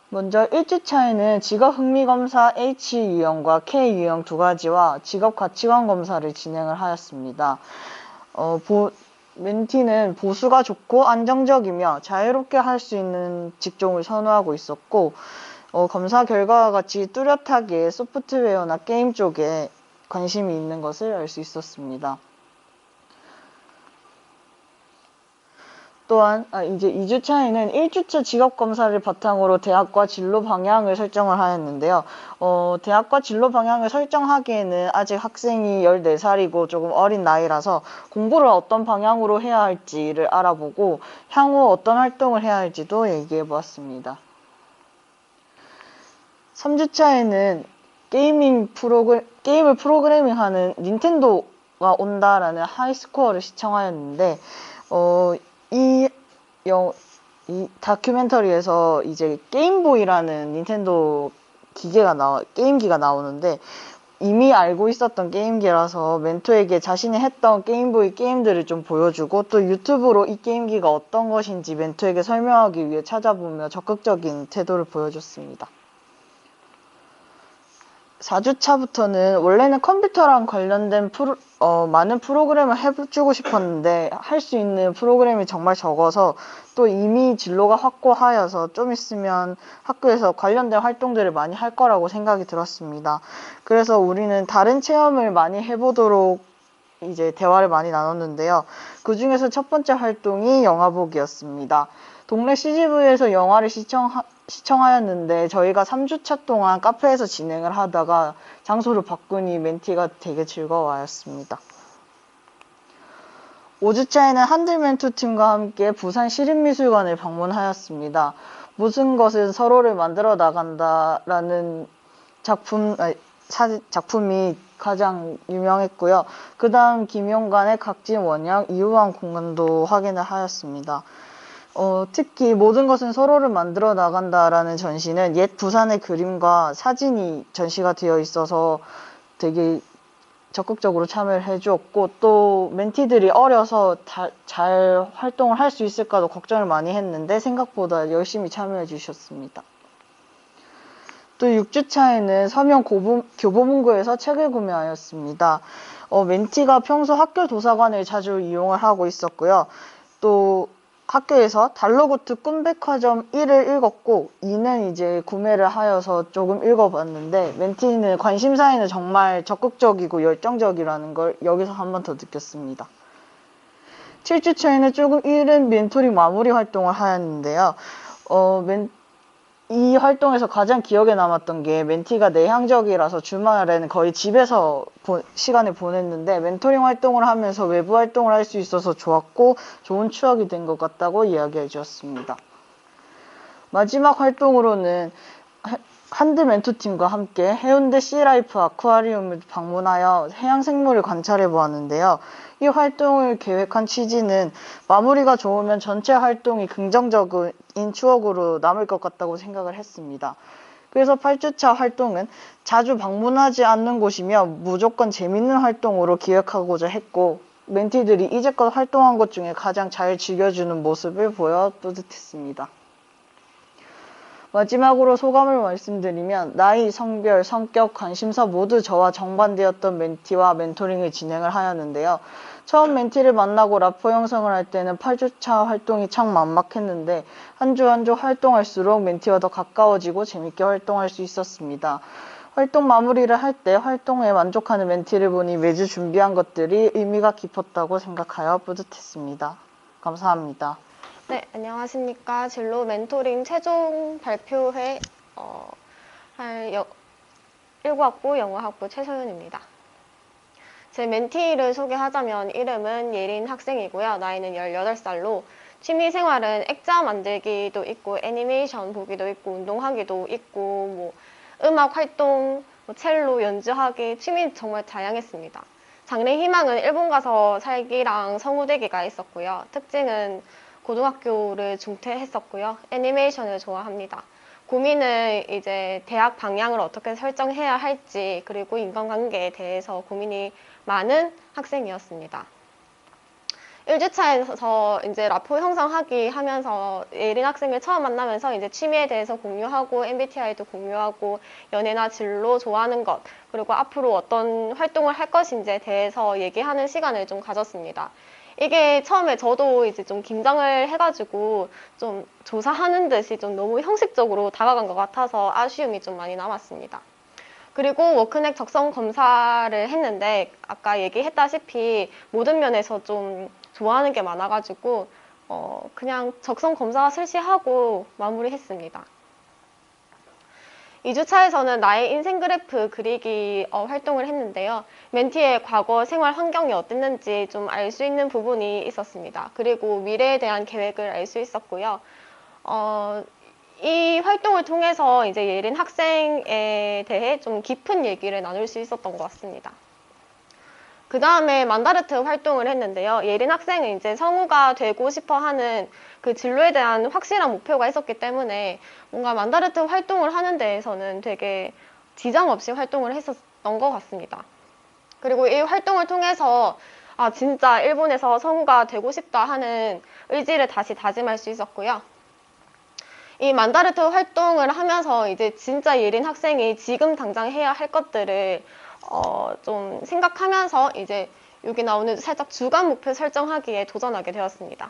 먼저 1주차에는 직업 흥미 검사 H 유형과 K 유형 두 가지와 직업 가치관 검사를 진행을 하였습니다. 멘티는 보수가 좋고 안정적이며 자유롭게 할 수 있는 직종을 선호하고 있었고, 검사 결과와 같이 뚜렷하게 소프트웨어나 게임 쪽에 관심이 있는 것을 알 수 있었습니다. 또한 이제 2주차에는 1주차 직업검사를 바탕으로 대학과 진로 방향을 설정을 하였는데요. 대학과 진로 방향을 설정하기에는 아직 학생이 14살이고 조금 어린 나이라서 공부를 어떤 방향으로 해야 할지를 알아보고 향후 어떤 활동을 해야 할지도 얘기해 보았습니다. 3주차에는 게임을 프로그래밍하는 닌텐도가 온다라는 하이스코어를 시청하였는데, 이 다큐멘터리에서 이제 게임보이라는 닌텐도 게임기가 나오는데, 이미 알고 있었던 게임기라서 멘토에게 자신이 했던 게임보이 게임들을 좀 보여주고, 또 유튜브로 이 게임기가 어떤 것인지 멘토에게 설명하기 위해 찾아보며 적극적인 태도를 보여줬습니다. 4주차부터는 원래는 컴퓨터랑 관련된 많은 프로그램을 해주고 싶었는데 할 수 있는 프로그램이 정말 적어서, 또 이미 진로가 확고하여서 좀 있으면 학교에서 관련된 활동들을 많이 할 거라고 생각이 들었습니다. 그래서 우리는 다른 체험을 많이 해보도록 이제 대화를 많이 나눴는데요. 그 중에서 첫 번째 활동이 영화 보기였습니다. 동네 CGV에서 영화를 시청하였는데 저희가 3주차 동안 카페에서 진행을 하다가 장소를 바꾸니 멘티가 되게 즐거워하였습니다. 5주차에는 한들멘토 팀과 함께 부산 시립미술관을 방문하였습니다. 모든 것은 서로를 만들어 나간다라는 작품이 가장 유명했고요. 그 다음 김용관의 각진 원형, 이우환 공간도 확인을 하였습니다. 특히 모든 것은 서로를 만들어 나간다라는 전시는 옛 부산의 그림과 사진이 전시가 되어 있어서 되게 적극적으로 참여를 해주었고, 또 멘티들이 어려서 잘 활동을 할 수 있을까도 걱정을 많이 했는데 생각보다 열심히 참여해 주셨습니다. 또 6주차에는 서명 교보문고에서 책을 구매하였습니다. 멘티가 평소 학교 도서관을 자주 이용을 하고 있었고요. 또 학교에서 달러구트 꿈백화점 1을 읽었고 2는 이제 구매를 하여서 조금 읽어봤는데, 멘티는 관심사에는 정말 적극적이고 열정적이라는 걸 여기서 한 번 더 느꼈습니다. 7주차에는 조금 이른 멘토링 마무리 활동을 하였는데요. 이 활동에서 가장 기억에 남았던 게 멘티가 내향적이라서 주말에는 거의 집에서 시간을 보냈는데 멘토링 활동을 하면서 외부 활동을 할 수 있어서 좋았고 좋은 추억이 된 것 같다고 이야기해 주었습니다. 마지막 활동으로는 한드 멘토팀과 함께 해운대 시라이프 아쿠아리움을 방문하여 해양 생물을 관찰해 보았는데요. 이 활동을 계획한 취지는 마무리가 좋으면 전체 활동이 긍정적인 추억으로 남을 것 같다고 생각을 했습니다. 그래서 8주차 활동은 자주 방문하지 않는 곳이며 무조건 재밌는 활동으로 기획하고자 했고 멘티들이 이제껏 활동한 것 중에 가장 잘 즐겨주는 모습을 보여 뿌듯했습니다. 마지막으로 소감을 말씀드리면 나이, 성별, 성격, 관심사 모두 저와 정반대였던 멘티와 멘토링을 진행을 하였는데요. 처음 멘티를 만나고 라포 형성을 할 때는 8주차 활동이 참 막막했는데 한 주 한 주 활동할수록 멘티와 더 가까워지고 재밌게 활동할 수 있었습니다. 활동 마무리를 할 때 활동에 만족하는 멘티를 보니 매주 준비한 것들이 의미가 깊었다고 생각하여 뿌듯했습니다. 감사합니다. 네, 안녕하십니까. 진로 멘토링 최종 발표회 할 19학부 영어학부 최소연입니다. 제 멘티를 소개하자면 이름은 예린 학생이고요. 나이는 18살로 취미생활은 액자 만들기도 있고 애니메이션 보기도 있고 운동하기도 있고 뭐 음악 활동, 첼로 연주하기, 취미 정말 다양했습니다. 장래 희망은 일본 가서 살기랑 성우되기가 있었고요. 특징은 고등학교를 중퇴했었고요. 애니메이션을 좋아합니다. 고민은 이제 대학 방향을 어떻게 설정해야 할지 그리고 인간관계에 대해서 고민이 많은 학생이었습니다. 1주차에서 이제 라포 형성하기 하면서 예린 학생을 처음 만나면서 이제 취미에 대해서 공유하고 MBTI도 공유하고 연애나 진로 좋아하는 것 그리고 앞으로 어떤 활동을 할 것인지에 대해서 얘기하는 시간을 좀 가졌습니다. 이게 처음에 저도 이제 좀 긴장을 해가지고 좀 조사하는 듯이 좀 너무 형식적으로 다가간 것 같아서 아쉬움이 좀 많이 남았습니다. 그리고 워크넷 적성 검사를 했는데 아까 얘기했다시피 모든 면에서 좀 좋아하는 게 많아가지고 그냥 적성 검사 실시하고 마무리했습니다. 2주차에서는 나의 인생 그래프 그리기 활동을 했는데요. 멘티의 과거 생활 환경이 어땠는지 좀 알 수 있는 부분이 있었습니다. 그리고 미래에 대한 계획을 알 수 있었고요. 이 활동을 통해서 이제 예린 학생에 대해 좀 깊은 얘기를 나눌 수 있었던 것 같습니다. 그 다음에 만다르트 활동을 했는데요. 예린 학생은 이제 성우가 되고 싶어 하는 그 진로에 대한 확실한 목표가 있었기 때문에 뭔가 만다르트 활동을 하는 데에서는 되게 지장 없이 활동을 했었던 것 같습니다. 그리고 이 활동을 통해서 아, 진짜 일본에서 성우가 되고 싶다 하는 의지를 다시 다짐할 수 있었고요. 이 만다르트 활동을 하면서 이제 진짜 예린 학생이 지금 당장 해야 할 것들을 좀 생각하면서 이제 여기 나오는 살짝 주간 목표 설정하기에 도전하게 되었습니다.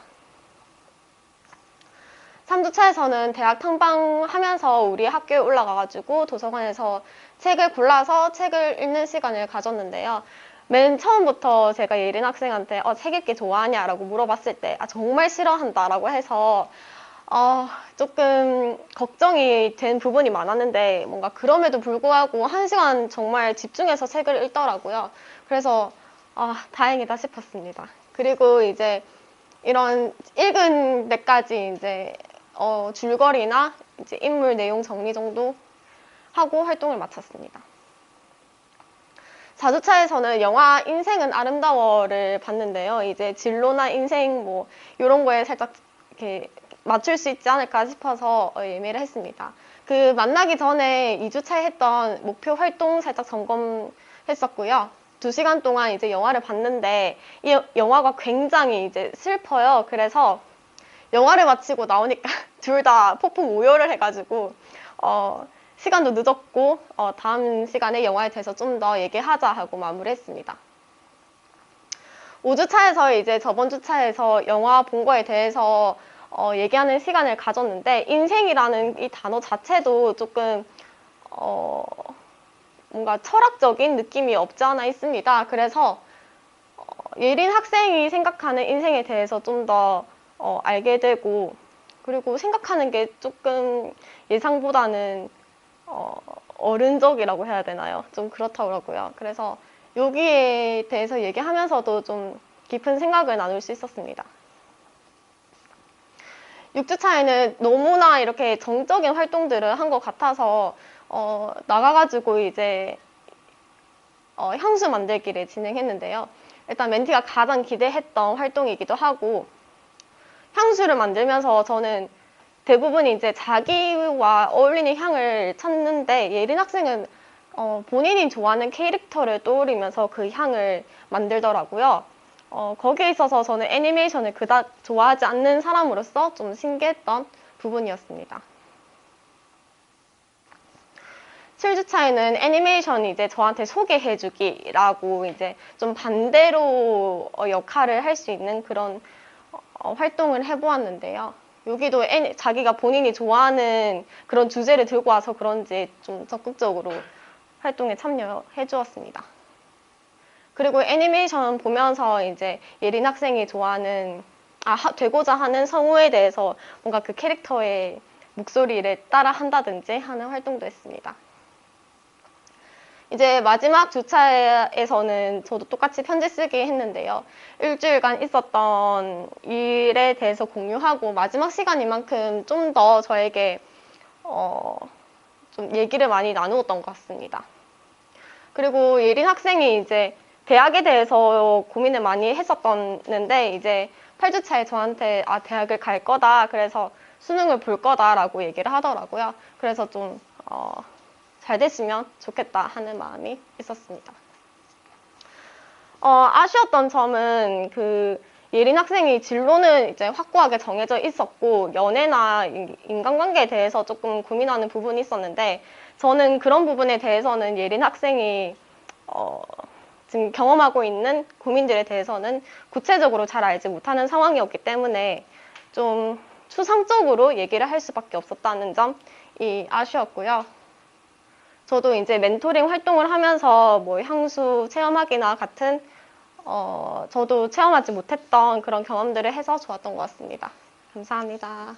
3주차에서는 대학 탐방하면서 우리 학교에 올라가가지고 도서관에서 책을 골라서 책을 읽는 시간을 가졌는데요. 맨 처음부터 제가 예린 학생한테 책 읽기 좋아하냐라고 물어봤을 때 정말 싫어한다라고 해서 조금 걱정이 된 부분이 많았는데 뭔가 그럼에도 불구하고 1시간 정말 집중해서 책을 읽더라고요. 그래서 다행이다 싶었습니다. 그리고 이제 이런 읽은 데까지 이제 줄거리나 이제 인물 내용 정리 정도 하고 활동을 마쳤습니다. 4주차에서는 영화 인생은 아름다워를 봤는데요. 이제 진로나 인생 뭐 이런 거에 살짝 이렇게 맞출 수 있지 않을까 싶어서 예매를 했습니다. 그 만나기 전에 2주차에 했던 목표 활동 살짝 점검했었고요. 2시간 동안 이제 영화를 봤는데 이 영화가 굉장히 이제 슬퍼요. 그래서 영화를 마치고 나오니까 둘 다 폭풍 오열을 해가지고 시간도 늦었고 다음 시간에 영화에 대해서 좀 더 얘기하자 하고 마무리했습니다. 5주차에서 이제 저번 주차에서 영화 본 거에 대해서 얘기하는 시간을 가졌는데 인생이라는 이 단어 자체도 조금 뭔가 철학적인 느낌이 없지 않아 있습니다. 그래서 예린 학생이 생각하는 인생에 대해서 좀 더 알게 되고 그리고 생각하는 게 조금 예상보다는 어른적이라고 해야 되나요? 좀 그렇더라고요. 그래서 여기에 대해서 얘기하면서도 좀 깊은 생각을 나눌 수 있었습니다. 6주차에는 너무나 이렇게 정적인 활동들을 한 것 같아서 나가가지고 이제 향수 만들기를 진행했는데요. 일단 멘티가 가장 기대했던 활동이기도 하고, 향수를 만들면서 저는 대부분 이제 자기와 어울리는 향을 찾는데, 예린 학생은 본인이 좋아하는 캐릭터를 떠올리면서 그 향을 만들더라고요. 거기에 있어서 저는 애니메이션을 그닥 좋아하지 않는 사람으로서 좀 신기했던 부분이었습니다. 7주차에는 애니메이션이 이제 저한테 소개해주기라고 이제 좀 반대로 역할을 할 수 있는 그런 활동을 해보았는데요. 여기도 자기가 본인이 좋아하는 그런 주제를 들고 와서 그런지 좀 적극적으로 활동에 참여해 주었습니다. 그리고 애니메이션 보면서 이제 예린 학생이 좋아하는, 되고자 하는 성우에 대해서 뭔가 그 캐릭터의 목소리를 따라 한다든지 하는 활동도 했습니다. 이제 마지막 주차에서는 저도 똑같이 편지 쓰기 했는데요. 일주일간 있었던 일에 대해서 공유하고 마지막 시간인 만큼 좀 더 저에게 좀 얘기를 많이 나누었던 것 같습니다. 그리고 예린 학생이 이제 대학에 대해서 고민을 많이 했었었는데 이제 8주차에 저한테 대학을 갈 거다. 그래서 수능을 볼 거다라고 얘기를 하더라고요. 그래서 좀 잘 됐으면 좋겠다 하는 마음이 있었습니다. 아쉬웠던 점은 그 예린 학생이 진로는 이제 확고하게 정해져 있었고 연애나 인간관계에 대해서 조금 고민하는 부분이 있었는데 저는 그런 부분에 대해서는 예린 학생이 지금 경험하고 있는 고민들에 대해서는 구체적으로 잘 알지 못하는 상황이었기 때문에 좀 추상적으로 얘기를 할 수밖에 없었다는 점이 아쉬웠고요. 저도 이제 멘토링 활동을 하면서 뭐 향수 체험하기나 같은 저도 체험하지 못했던 그런 경험들을 해서 좋았던 것 같습니다. 감사합니다.